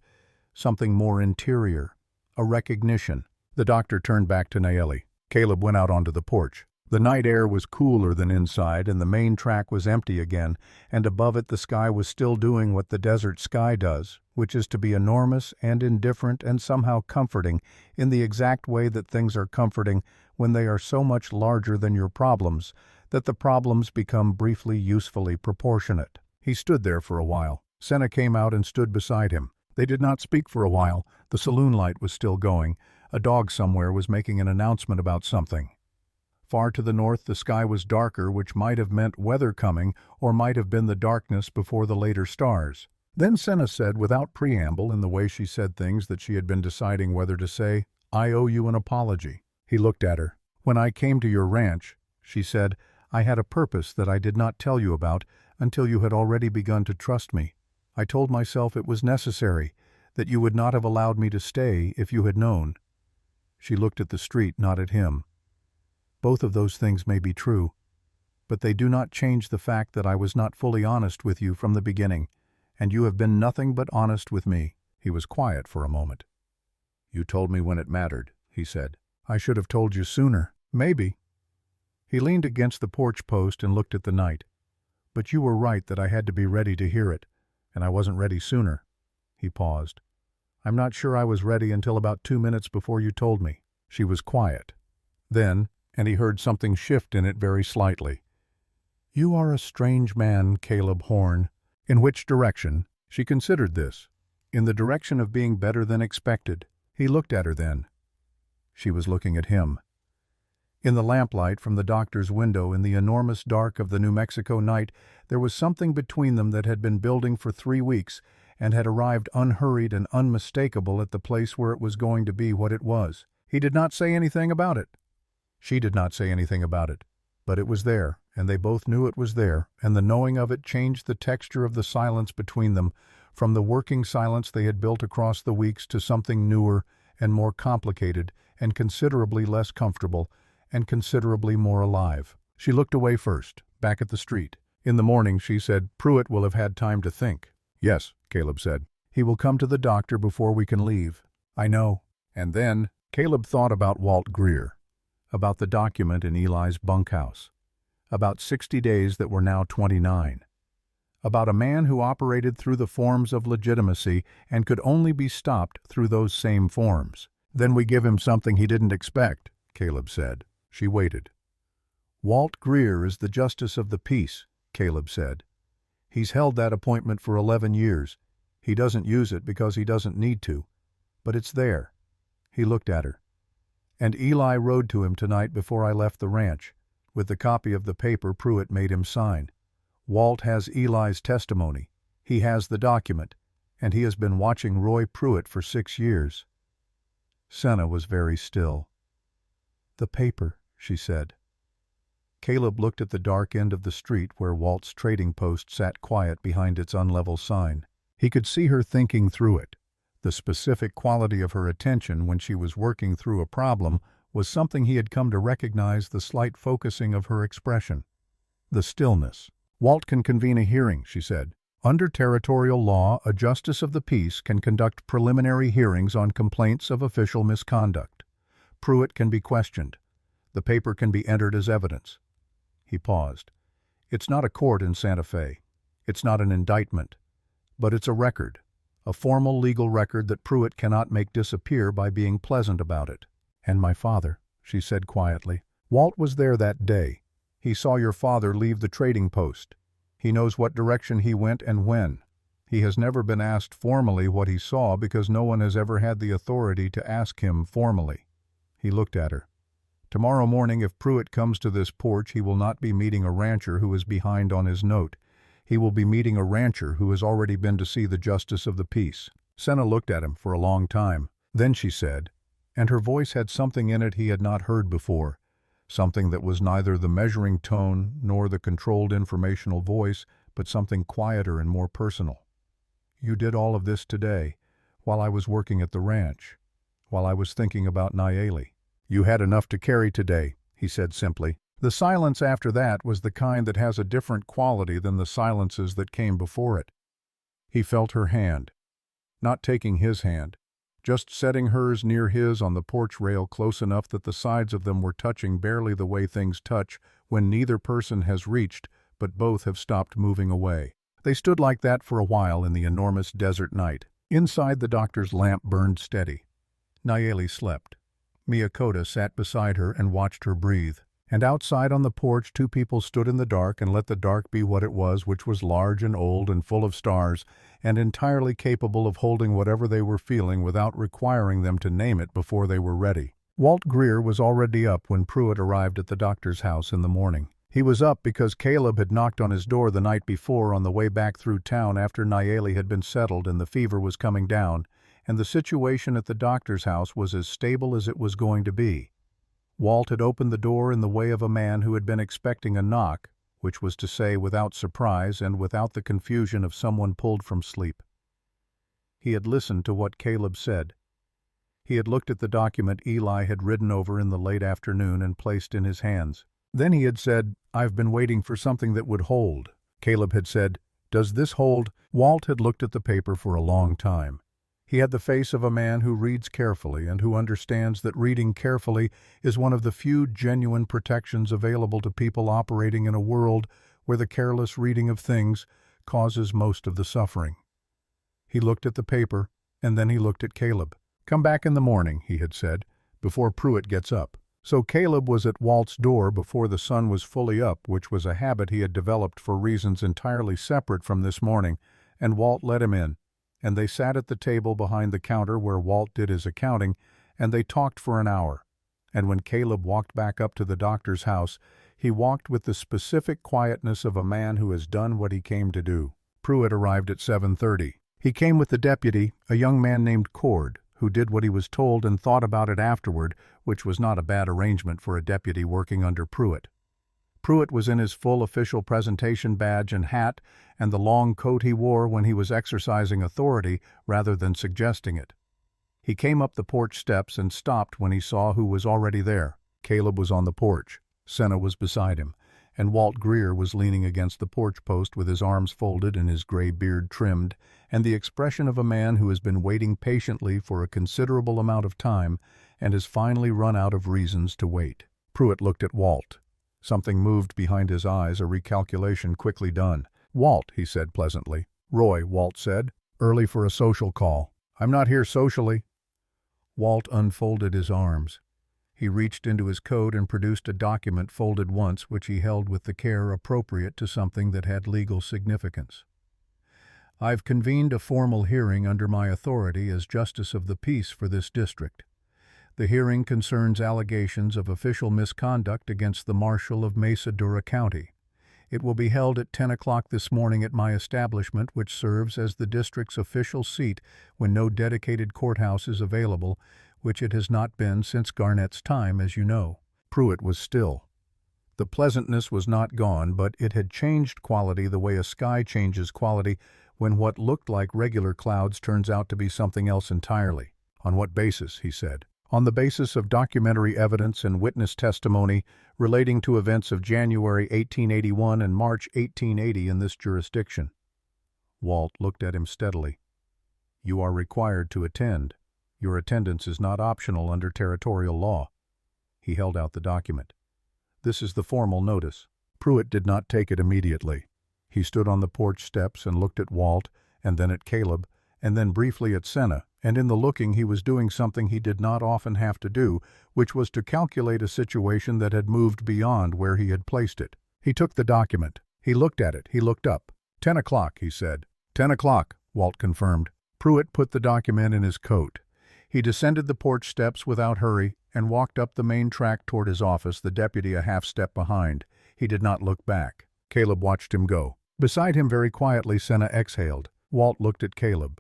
Something more interior, a recognition. The doctor turned back to Nayeli. Caleb went out onto the porch. The night air was cooler than inside, and the main track was empty again, and above it the sky was still doing what the desert sky does, which is to be enormous and indifferent and somehow comforting in the exact way that things are comforting when they are so much larger than your problems that the problems become briefly usefully proportionate. He stood there for a while. Senna came out and stood beside him. They did not speak for a while. The saloon light was still going. A dog somewhere was making an announcement about something. Far to the north the sky was darker, which might have meant weather coming, or might have been the darkness before the later stars. Then Senna said, without preamble, in the way she said things that she had been deciding whether to say, "I owe you an apology." He looked at her. "When I came to your ranch," she said, "I had a purpose that I did not tell you about until you had already begun to trust me. I told myself it was necessary, that you would not have allowed me to stay if you had known." She looked at the street, not at him. "Both of those things may be true, but they do not change the fact that I was not fully honest with you from the beginning, and you have been nothing but honest with me." He was quiet for a moment. "You told me when it mattered," he said. "I should have told you sooner." "Maybe." He leaned against the porch post and looked at the night. "But you were right that I had to be ready to hear it, and I wasn't ready sooner." He paused. "I'm not sure I was ready until about 2 minutes before you told me." She was quiet. Then, and he heard something shift in it very slightly. "You are a strange man, Caleb Horn." "In which direction?" She considered this. "In the direction of being better than expected." He looked at her then. She was looking at him. In the lamplight from the doctor's window, in the enormous dark of the New Mexico night, there was something between them that had been building for 3 weeks and had arrived unhurried and unmistakable at the place where it was going to be what it was. He did not say anything about it. She did not say anything about it. But it was there, and they both knew it was there, and the knowing of it changed the texture of the silence between them, from the working silence they had built across the weeks to something newer and more complicated and considerably less comfortable and considerably more alive. She looked away first, back at the street. In the morning, she said, "Pruitt will have had time to think." "Yes," Caleb said. "He will come to the doctor before we can leave." "I know." And then Caleb thought about Walt Greer, about the document in Eli's bunkhouse, about 60 days that were now 29, about a man who operated through the forms of legitimacy and could only be stopped through those same forms. "Then we give him something he didn't expect," Caleb said. She waited. "Walt Greer is the justice of the peace," Caleb said. "He's held that appointment for 11 years. He doesn't use it because he doesn't need to, but it's there." He looked at her. "And Eli rode to him tonight before I left the ranch, With the copy of the paper Pruitt made him sign. Walt has Eli's testimony. He has the document, and he has been watching Roy Pruitt for 6 years. Senna was very still. "The paper," she said. Caleb looked at the dark end of the street where Walt's trading post sat quiet behind its unlevel sign. He could see her thinking through it. The specific quality of her attention when she was working through a problem was something he had come to recognize, the slight focusing of her expression. The stillness. "Walt can convene a hearing," she said. "Under territorial law, a justice of the peace can conduct preliminary hearings on complaints of official misconduct. Pruitt can be questioned. The paper can be entered as evidence." He paused. "It's not a court in Santa Fe. It's not an indictment. But it's a record. A formal legal record that Pruitt cannot make disappear by being pleasant about it." "And my father," she said quietly. "Walt was there that day. He saw your father leave the trading post. He knows what direction he went and when. He has never been asked formally what he saw because no one has ever had the authority to ask him formally." He looked at her. "Tomorrow morning, if Pruitt comes to this porch, he will not be meeting a rancher who is behind on his note. He will be meeting a rancher who has already been to see the justice of the peace." Senna looked at him for a long time. Then she said, and her voice had something in it he had not heard before, something that was neither the measuring tone nor the controlled informational voice, but something quieter and more personal. "You did all of this today, while I was working at the ranch, while I was thinking about Nayeli. You had enough to carry today," he said simply. The silence after that was the kind that has a different quality than the silences that came before it. He felt her hand, not taking his hand, just setting hers near his on the porch rail close enough that the sides of them were touching barely the way things touch when neither person has reached, but both have stopped moving away. They stood like that for a while in the enormous desert night. Inside, the doctor's lamp burned steady. Nayeli slept. Miyakota sat beside her and watched her breathe. And outside on the porch 2 people stood in the dark and let the dark be what it was, which was large and old and full of stars, and entirely capable of holding whatever they were feeling without requiring them to name it before they were ready. Walt Greer was already up when Pruitt arrived at the doctor's house in the morning. He was up because Caleb had knocked on his door the night before on the way back through town after Nayeli had been settled and the fever was coming down, and the situation at the doctor's house was as stable as it was going to be. Walt had opened the door in the way of a man who had been expecting a knock, which was to say without surprise and without the confusion of someone pulled from sleep. He had listened to what Caleb said. He had looked at the document Eli had ridden over in the late afternoon and placed in his hands. Then he had said, "I've been waiting for something that would hold." Caleb had said, "Does this hold?" Walt had looked at the paper for a long time. He had the face of a man who reads carefully and who understands that reading carefully is one of the few genuine protections available to people operating in a world where the careless reading of things causes most of the suffering. He looked at the paper, and then he looked at Caleb. "Come back in the morning," he had said, "before Pruitt gets up." So Caleb was at Walt's door before the sun was fully up, which was a habit he had developed for reasons entirely separate from this morning, and Walt let him in. And they sat at the table behind the counter where Walt did his accounting, and they talked for an hour. And when Caleb walked back up to the doctor's house, he walked with the specific quietness of a man who has done what he came to do. Pruitt arrived at 7:30. He came with the deputy, a young man named Cord, who did what he was told and thought about it afterward, which was not a bad arrangement for a deputy working under Pruitt. Pruitt was in his full official presentation badge and hat and the long coat he wore when he was exercising authority rather than suggesting it. He came up the porch steps and stopped when he saw who was already there. Caleb was on the porch. Senna was beside him, and Walt Greer was leaning against the porch post with his arms folded and his gray beard trimmed, and the expression of a man who has been waiting patiently for a considerable amount of time and has finally run out of reasons to wait. Pruitt looked at Walt. Something moved behind his eyes, a recalculation quickly done. "Walt," he said pleasantly. "Roy," Walt said. "Early for a social call." "I'm not here socially." Walt unfolded his arms. He reached into his coat and produced a document folded once, which he held with the care appropriate to something that had legal significance. "I've convened a formal hearing under my authority as Justice of the Peace for this district. The hearing concerns allegations of official misconduct against the Marshal of Mesa Dura County. It will be held at 10 o'clock this morning at my establishment, which serves as the district's official seat when no dedicated courthouse is available, which it has not been since Garnett's time, as you know." Pruitt was still. The pleasantness was not gone, but it had changed quality the way a sky changes quality when what looked like regular clouds turns out to be something else entirely. "On what basis?" he said. "On the basis of documentary evidence and witness testimony relating to events of January 1881 and March 1880 in this jurisdiction." Walt looked at him steadily. "You are required to attend. Your attendance is not optional under territorial law." He held out the document. "This is the formal notice." Pruitt did not take it immediately. He stood on the porch steps and looked at Walt, and then at Caleb, and then briefly at Senna, and in the looking he was doing something he did not often have to do, which was to calculate a situation that had moved beyond where he had placed it. He took the document. He looked at it. He looked up. 10 o'clock, he said. 10 o'clock, Walt confirmed. Pruitt put the document in his coat. He descended the porch steps without hurry and walked up the main track toward his office, the deputy a half step behind. He did not look back. Caleb watched him go. Beside him, very quietly, Senna exhaled. Walt looked at Caleb.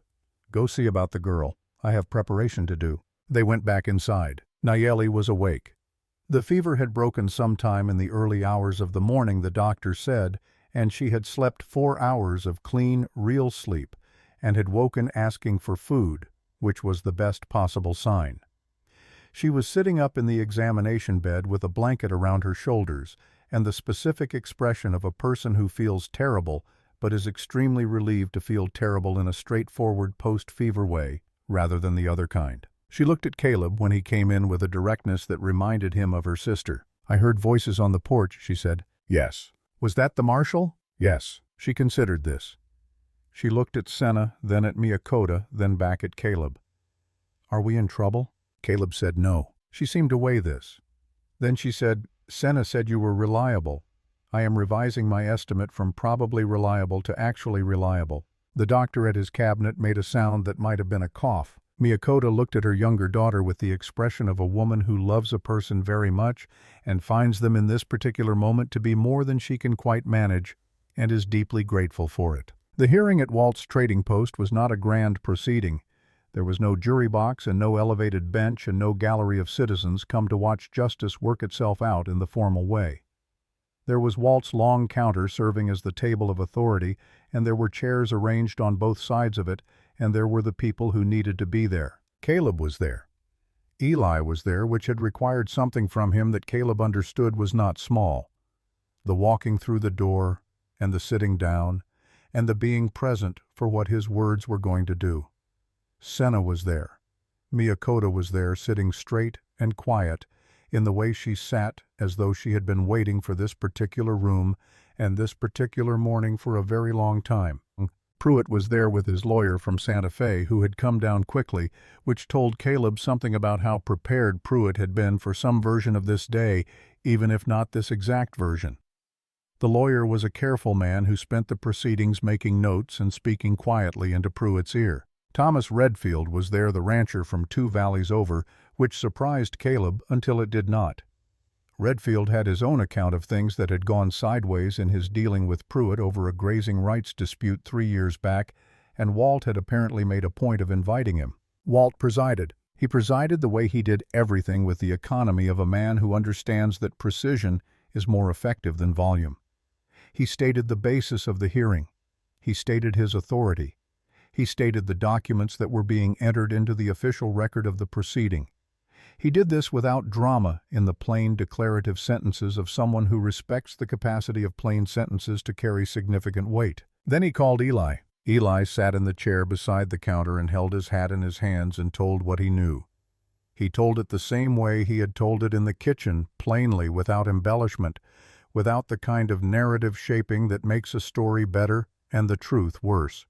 "Go see about the girl. I have preparation to do." They went back inside. Nayeli was awake. The fever had broken sometime in the early hours of the morning, the doctor said, and she had slept 4 hours of clean, real sleep, and had woken asking for food, which was the best possible sign. She was sitting up in the examination bed with a blanket around her shoulders, and the specific expression of a person who feels terrible but is extremely relieved to feel terrible in a straightforward post-fever way, rather than the other kind. She looked at Caleb when he came in with a directness that reminded him of her sister. "I heard voices on the porch," she said. "Yes." "Was that the marshal?" "Yes." She considered this. She looked at Senna, then at Miyakota, then back at Caleb. "Are we in trouble?" Caleb said no. She seemed to weigh this. Then she said, "Senna said you were reliable. I am revising my estimate from probably reliable to actually reliable." The doctor at his cabinet made a sound that might have been a cough. Miyakota looked at her younger daughter with the expression of a woman who loves a person very much and finds them in this particular moment to be more than she can quite manage, and is deeply grateful for it. The hearing at Walt's trading post was not a grand proceeding. There was no jury box and no elevated bench and no gallery of citizens come to watch justice work itself out in the formal way. There was Walt's long counter serving as the table of authority, and there were chairs arranged on both sides of it, and there were the people who needed to be there. Caleb was there. Eli was there, which had required something from him that Caleb understood was not small. The walking through the door, and the sitting down, and the being present for what his words were going to do. Senna was there. Miyakota was there, sitting straight and quiet, in the way she sat as though she had been waiting for this particular room and this particular morning for a very long time. Pruitt was there with his lawyer from Santa Fe, who had come down quickly, which told Caleb something about how prepared Pruitt had been for some version of this day, even if not this exact version. The lawyer was a careful man who spent the proceedings making notes and speaking quietly into Pruitt's ear. Thomas Redfield was there, the rancher from 2 valleys over, which surprised Caleb until it did not. Redfield had his own account of things that had gone sideways in his dealing with Pruitt over a grazing rights dispute 3 years back, and Walt had apparently made a point of inviting him. Walt presided. He presided the way he did everything with the economy of a man who understands that precision is more effective than volume. He stated the basis of the hearing. He stated his authority. He stated the documents that were being entered into the official record of the proceeding. He did this without drama in the plain declarative sentences of someone who respects the capacity of plain sentences to carry significant weight. Then he called Eli. Eli sat in the chair beside the counter and held his hat in his hands and told what he knew. He told it the same way he had told it in the kitchen, plainly, without embellishment, without the kind of narrative shaping that makes a story better and the truth worse.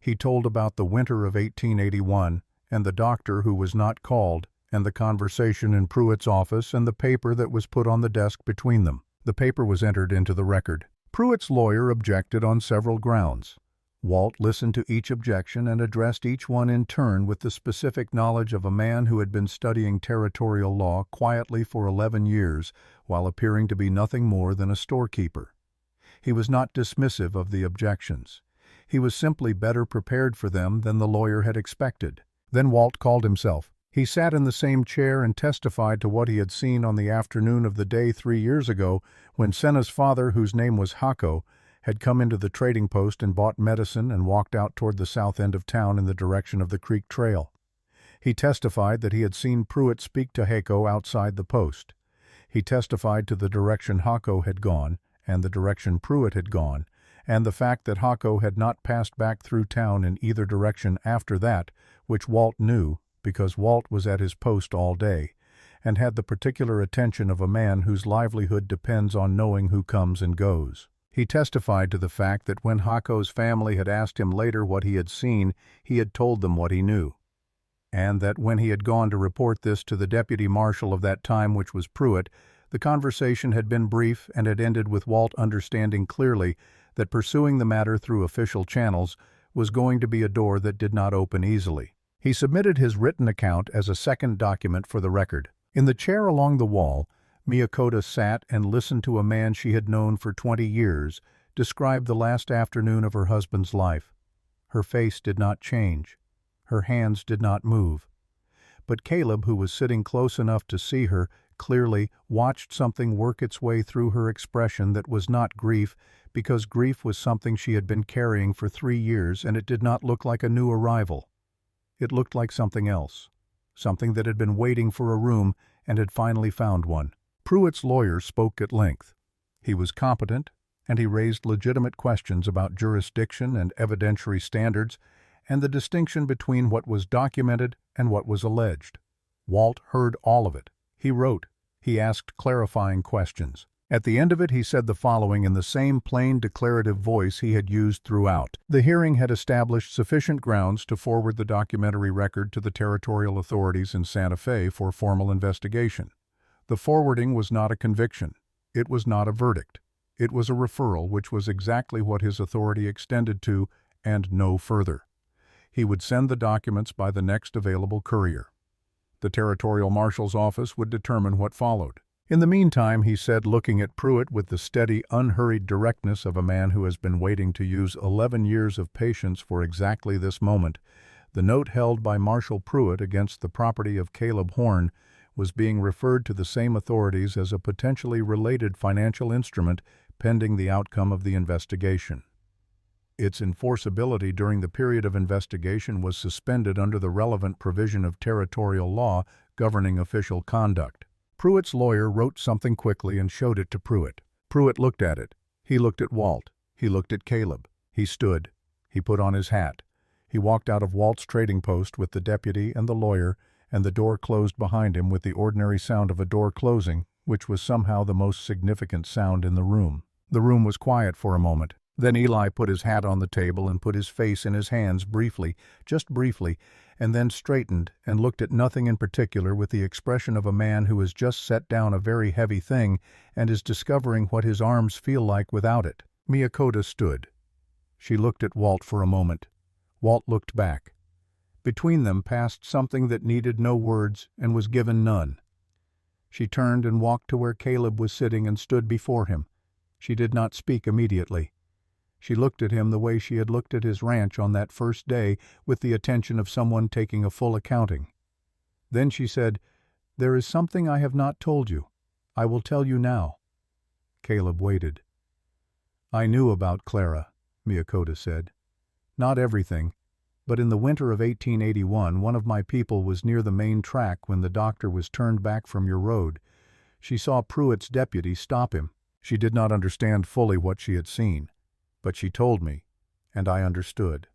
He told about the winter of 1881, and the doctor who was not called, and the conversation in Pruitt's office, and the paper that was put on the desk between them. The paper was entered into the record. Pruitt's lawyer objected on several grounds. Walt listened to each objection and addressed each one in turn with the specific knowledge of a man who had been studying territorial law quietly for 11 years while appearing to be nothing more than a storekeeper. He was not dismissive of the objections. He was simply better prepared for them than the lawyer had expected. Then Walt called himself. He sat in the same chair and testified to what he had seen on the afternoon of the day 3 years ago when Senna's father, whose name was Hako, had come into the trading post and bought medicine and walked out toward the south end of town in the direction of the creek trail. He testified that he had seen Pruitt speak to Hako outside the post. He testified to the direction Hako had gone and the direction Pruitt had gone, and the fact that Hako had not passed back through town in either direction after that, which Walt knew because Walt was at his post all day and had the particular attention of a man whose livelihood depends on knowing who comes and goes. He testified to the fact that when Hako's family had asked him later what he had seen, he had told them what he knew, and that when he had gone to report this to the deputy marshal of that time, which was Pruitt, the conversation had been brief and had ended with Walt understanding clearly that pursuing the matter through official channels was going to be a door that did not open easily. He submitted his written account as a second document for the record. In the chair along the wall, Miyakota sat and listened to a man she had known for 20 years describe the last afternoon of her husband's life. Her face did not change. Her hands did not move. But Caleb, who was sitting close enough to see her, clearly watched something work its way through her expression that was not grief, because grief was something she had been carrying for 3 years and it did not look like a new arrival. It looked like something else, something that had been waiting for a room and had finally found one. Pruitt's lawyer spoke at length. He was competent, and he raised legitimate questions about jurisdiction and evidentiary standards and the distinction between what was documented and what was alleged. Walt heard all of it. He wrote. He asked clarifying questions. At the end of it, he said the following in the same plain declarative voice he had used throughout. The hearing had established sufficient grounds to forward the documentary record to the territorial authorities in Santa Fe for formal investigation. The forwarding was not a conviction. It was not a verdict. It was a referral, which was exactly what his authority extended to, and no further. He would send the documents by the next available courier. The territorial marshal's office would determine what followed. In the meantime, he said, looking at Pruitt with the steady, unhurried directness of a man who has been waiting to use 11 years of patience for exactly this moment, the note held by Marshal Pruitt against the property of Caleb Horn was being referred to the same authorities as a potentially related financial instrument pending the outcome of the investigation. Its enforceability during the period of investigation was suspended under the relevant provision of territorial law governing official conduct. Pruitt's lawyer wrote something quickly and showed it to Pruitt. Pruitt looked at it. He looked at Walt. He looked at Caleb. He stood. He put on his hat. He walked out of Walt's trading post with the deputy and the lawyer, and the door closed behind him with the ordinary sound of a door closing, which was somehow the most significant sound in the room. The room was quiet for a moment. Then Eli put his hat on the table and put his face in his hands briefly, just briefly, and then straightened and looked at nothing in particular with the expression of a man who has just set down a very heavy thing and is discovering what his arms feel like without it. Miyakota stood. She looked at Walt for a moment. Walt looked back. Between them passed something that needed no words and was given none. She turned and walked to where Caleb was sitting and stood before him. She did not speak immediately. She looked at him the way she had looked at his ranch on that first day, with the attention of someone taking a full accounting. Then she said, "There is something I have not told you. I will tell you now." Caleb waited. "I knew about Clara," Miyakota said. "Not everything, but in the winter of 1881 one of my people was near the main track when the doctor was turned back from your road. She saw Pruitt's deputy stop him. She did not understand fully what she had seen. But she told me, and I understood."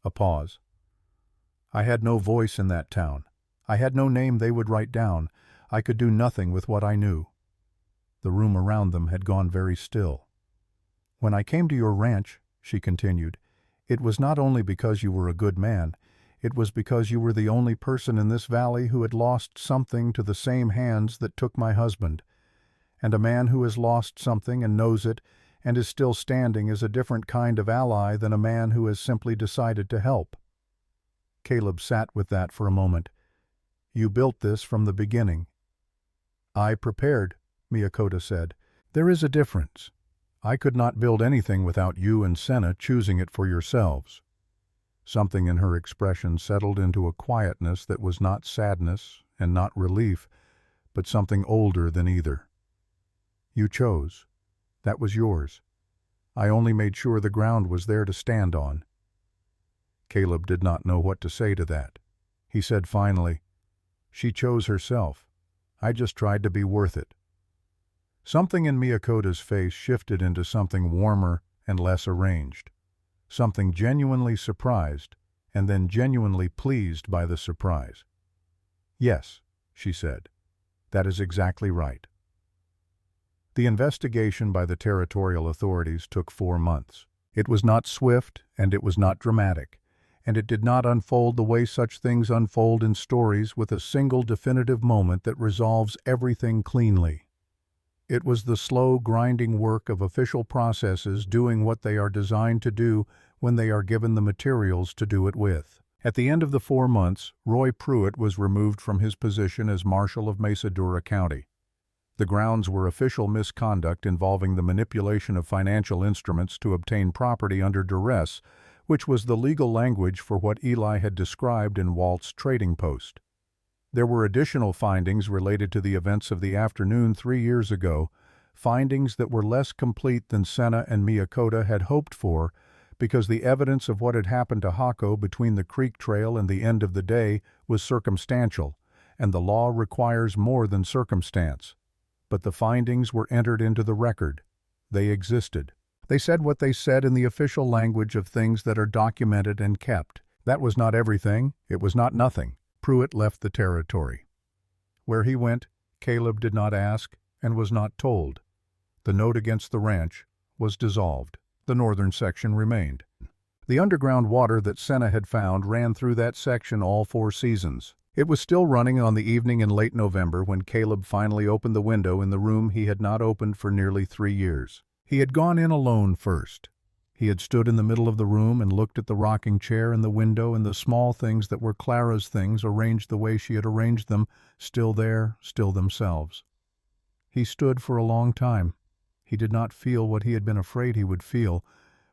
A pause. "I had no voice in that town. I had no name they would write down. I could do nothing with what I knew." The room around them had gone very still. "When I came to your ranch," she continued, "it was not only because you were a good man. It was because you were the only person in this valley who had lost something to the same hands that took my husband. And a man who has lost something and knows it, and is still standing is a different kind of ally than a man who has simply decided to help. Caleb sat with that for a moment. You built this from the beginning. I prepared, Miyakota said. There is a difference. I could not build anything without you and Senna choosing it for yourselves. Something in her expression settled into a quietness that was not sadness and not relief, but something older than either. You chose. That was yours. I only made sure the ground was there to stand on. Caleb did not know what to say to that. He said finally, She chose herself. I just tried to be worth it. Something in Miyakota's face shifted into something warmer and less arranged. Something genuinely surprised, and then genuinely pleased by the surprise. Yes, she said. That is exactly right. The investigation by the territorial authorities took 4 months. It was not swift, and it was not dramatic, and it did not unfold the way such things unfold in stories with a single definitive moment that resolves everything cleanly. It was the slow, grinding work of official processes doing what they are designed to do when they are given the materials to do it with. At the end of the 4 months, Roy Pruitt was removed from his position as Marshal of Mesadura County. The grounds were official misconduct involving the manipulation of financial instruments to obtain property under duress, which was the legal language for what Eli had described in Walt's trading post. There were additional findings related to the events of the afternoon 3 years ago, findings that were less complete than Senna and Miyakota had hoped for, because the evidence of what had happened to Hako between the creek trail and the end of the day was circumstantial, and the law requires more than circumstance. But the findings were entered into the record. They existed. They said what they said in the official language of things that are documented and kept. That was not everything. It was not nothing. Pruitt left the territory. Where he went, Caleb did not ask and was not told. The note against the ranch was dissolved. The northern section remained. The underground water that Senna had found ran through that section all 4 seasons. It was still running on the evening in late November when Caleb finally opened the window in the room he had not opened for nearly 3 years. He had gone in alone first. He had stood in the middle of the room and looked at the rocking chair and the window and the small things that were Clara's things arranged the way she had arranged them, still there, still themselves. He stood for a long time. He did not feel what he had been afraid he would feel,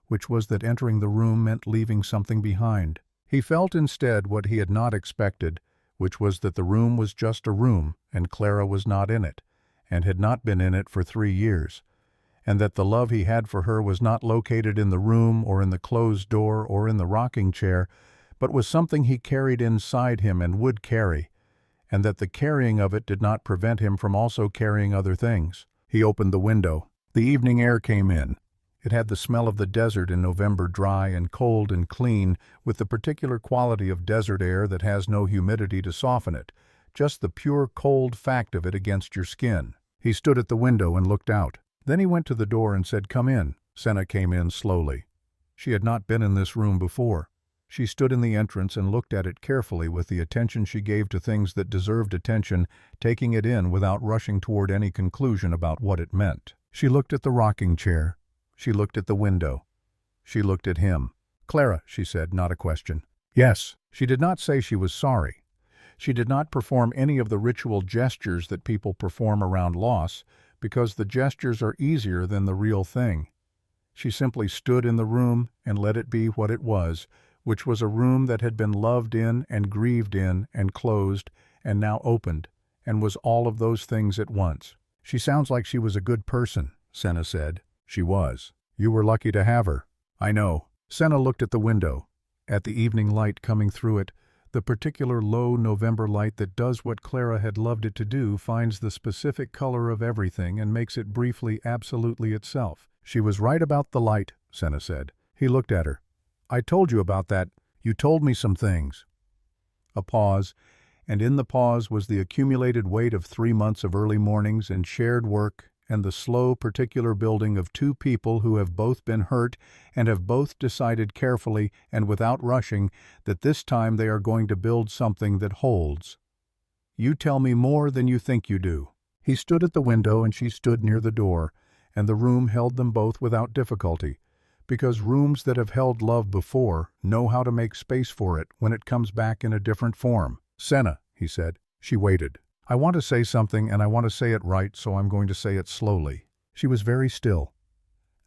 which was that entering the room meant leaving something behind. He felt instead what he had not expected, which was that the room was just a room and Clara was not in it, and had not been in it for 3 years, and that the love he had for her was not located in the room or in the closed door or in the rocking chair, but was something he carried inside him and would carry, and that the carrying of it did not prevent him from also carrying other things. He opened the window. The evening air came in. It had the smell of the desert in November, dry and cold and clean, with the particular quality of desert air that has no humidity to soften it, just the pure cold fact of it against your skin. He stood at the window and looked out. Then he went to the door and said, "Come in." Senna came in slowly. She had not been in this room before. She stood in the entrance and looked at it carefully with the attention she gave to things that deserved attention, taking it in without rushing toward any conclusion about what it meant. She looked at the rocking chair. She looked at the window. She looked at him. "Clara," she said, not a question. "Yes." She did not say she was sorry. She did not perform any of the ritual gestures that people perform around loss, because the gestures are easier than the real thing. She simply stood in the room and let it be what it was, which was a room that had been loved in and grieved in and closed and now opened, and was all of those things at once. "She sounds like she was a good person," Senna said. "She was. You were lucky to have her." "I know." Senna looked at the window, at the evening light coming through it. The particular low November light that does what Clara had loved it to do, finds the specific color of everything and makes it briefly absolutely itself. "She was right about the light," Senna said. He looked at her. "I told you about that. You told me some things." A pause, and in the pause was the accumulated weight of 3 months of early mornings and shared work and the slow particular building of 2 people who have both been hurt and have both decided carefully and without rushing that this time they are going to build something that holds. "You tell me more than you think you do." He stood at the window and she stood near the door, and the room held them both without difficulty, because rooms that have held love before know how to make space for it when it comes back in a different form. "Senna," he said. She waited. "I want to say something, and I want to say it right, so I'm going to say it slowly." She was very still.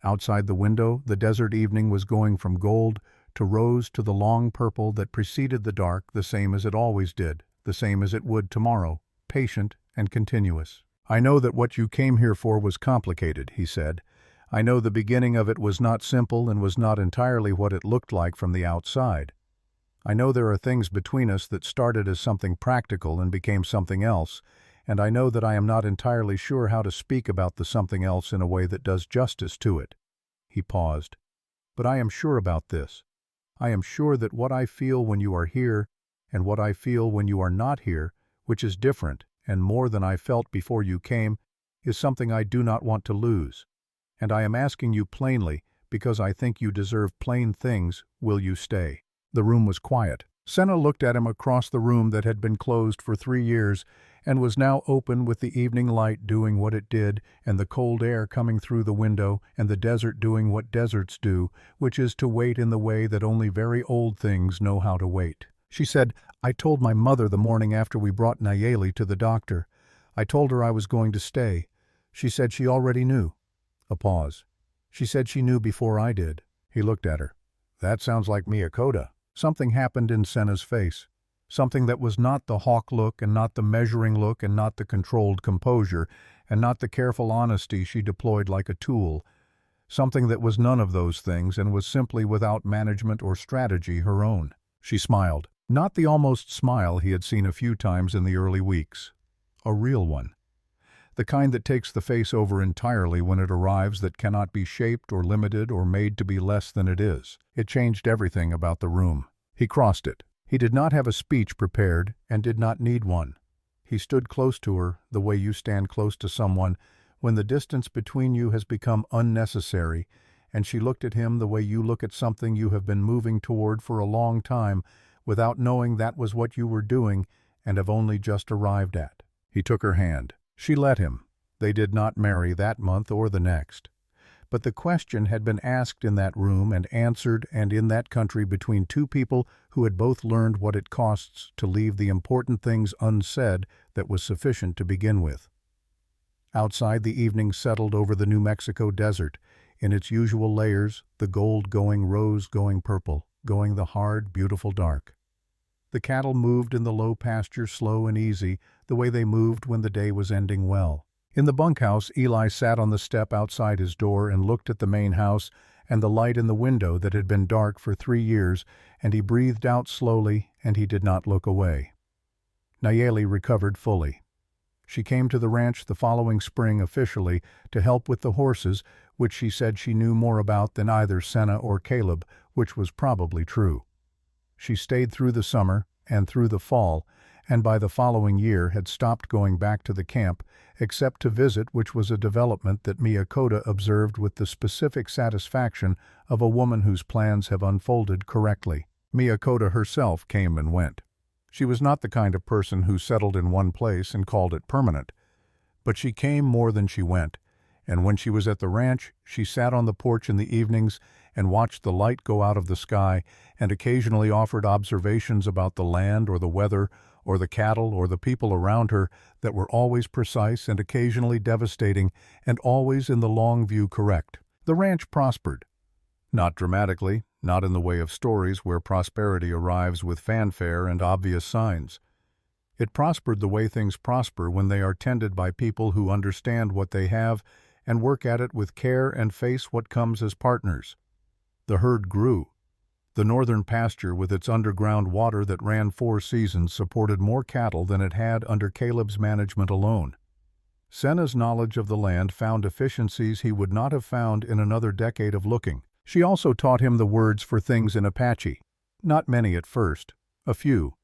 Outside the window, the desert evening was going from gold to rose to the long purple that preceded the dark, the same as it always did, the same as it would tomorrow, patient and continuous. "I know that what you came here for was complicated," he said. "I know the beginning of it was not simple and was not entirely what it looked like from the outside. I know there are things between us that started as something practical and became something else, and I know that I am not entirely sure how to speak about the something else in a way that does justice to it." He paused. "But I am sure about this. I am sure that what I feel when you are here and what I feel when you are not here, which is different and more than I felt before you came, is something I do not want to lose. And I am asking you plainly, because I think you deserve plain things, will you stay?" The room was quiet. Senna looked at him across the room that had been closed for 3 years and was now open with the evening light doing what it did and the cold air coming through the window and the desert doing what deserts do, which is to wait in the way that only very old things know how to wait. She said, "I told my mother the morning after we brought Nayeli to the doctor. I told her I was going to stay. She said she already knew." A pause. "She said she knew before I did." He looked at her. "That sounds like Miyakota." Something happened in Senna's face. Something that was not the hawk look and not the measuring look and not the controlled composure and not the careful honesty she deployed like a tool. Something that was none of those things and was simply without management or strategy her own. She smiled. Not the almost smile he had seen a few times in the early weeks. A real one. The kind that takes the face over entirely when it arrives, that cannot be shaped or limited or made to be less than it is. It changed everything about the room. He crossed it. He did not have a speech prepared and did not need one. He stood close to her, the way you stand close to someone when the distance between you has become unnecessary, and she looked at him the way you look at something you have been moving toward for a long time without knowing that was what you were doing and have only just arrived at. He took her hand. She let him. They did not marry that month or the next. But the question had been asked in that room and answered and in that country between two people who had both learned what it costs to leave the important things unsaid that was sufficient to begin with. Outside, the evening settled over the New Mexico desert, in its usual layers, the gold going rose, going purple, going the hard, beautiful dark. The cattle moved in the low pasture slow and easy, the way they moved when the day was ending well. In the bunkhouse, Eli sat on the step outside his door and looked at the main house and the light in the window that had been dark for 3 years, and he breathed out slowly, and he did not look away. Nayeli recovered fully. She came to the ranch the following spring officially to help with the horses, which she said she knew more about than either Senna or Caleb, which was probably true. She stayed through the summer and through the fall, and by the following year had stopped going back to the camp, except to visit, which was a development that Miyakota observed with the specific satisfaction of a woman whose plans have unfolded correctly. Miyakota herself came and went. She was not the kind of person who settled in one place and called it permanent, but she came more than she went, and when she was at the ranch, she sat on the porch in the evenings and watched the light go out of the sky and occasionally offered observations about the land or the weather or the cattle or the people around her that were always precise and occasionally devastating and always in the long view correct. The ranch prospered. Not dramatically, not in the way of stories where prosperity arrives with fanfare and obvious signs. It prospered the way things prosper when they are tended by people who understand what they have and work at it with care and face what comes as partners. The herd grew. The northern pasture with its underground water that ran 4 seasons supported more cattle than it had under Caleb's management alone. Senna's knowledge of the land found efficiencies he would not have found in another decade of looking. She also taught him the words for things in Apache. Not many at first, a few.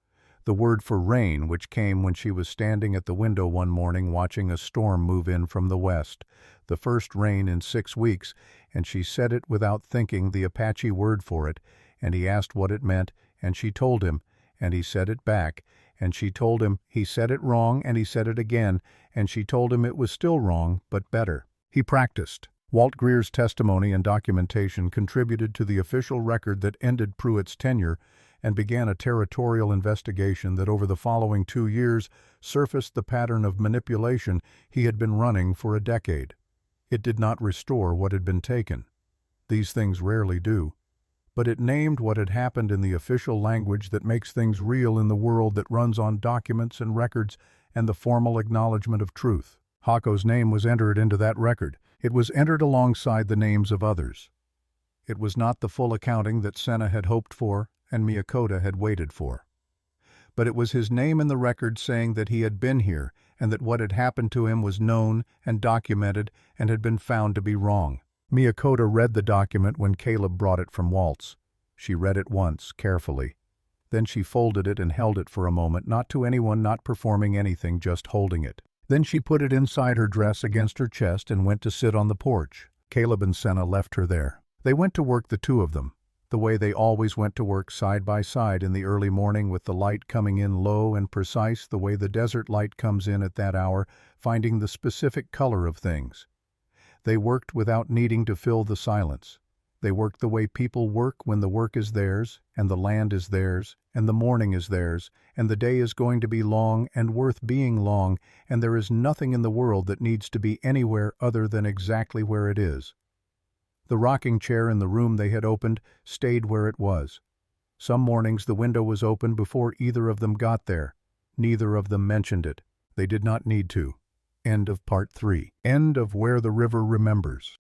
The word for rain, which came when she was standing at the window one morning watching a storm move in from the west, the first rain in 6 weeks, and she said it without thinking, the Apache word for it, and he asked what it meant, and she told him, and he said it back, and she told him he said it wrong, and he said it again, and she told him it was still wrong, but better. He practiced. Walt Greer's testimony and documentation contributed to the official record that ended Pruitt's tenure and began a territorial investigation that over the following 2 years surfaced the pattern of manipulation he had been running for a decade. It did not restore what had been taken. These things rarely do. But it named what had happened in the official language that makes things real in the world that runs on documents and records and the formal acknowledgement of truth. Hako's name was entered into that record. It was entered alongside the names of others. It was not the full accounting that Senna had hoped for and Miyakota had waited for. But it was his name in the record saying that he had been here and that what had happened to him was known and documented and had been found to be wrong. Miyakota read the document when Caleb brought it from Walt's. She read it once, carefully. Then she folded it and held it for a moment, not to anyone, not performing anything, just holding it. Then she put it inside her dress against her chest and went to sit on the porch. Caleb and Senna left her there. They went to work, the two of them, the way they always went to work, side by side in the early morning, with the light coming in low and precise, the way the desert light comes in at that hour, finding the specific color of things. They worked without needing to fill the silence. They worked the way people work when the work is theirs, and the land is theirs, and the morning is theirs, and the day is going to be long and worth being long, and there is nothing in the world that needs to be anywhere other than exactly where it is. The rocking chair in the room they had opened stayed where it was. Some mornings the window was open before either of them got there. Neither of them mentioned it. They did not need to. End of Part 3. End of Where the River Remembers.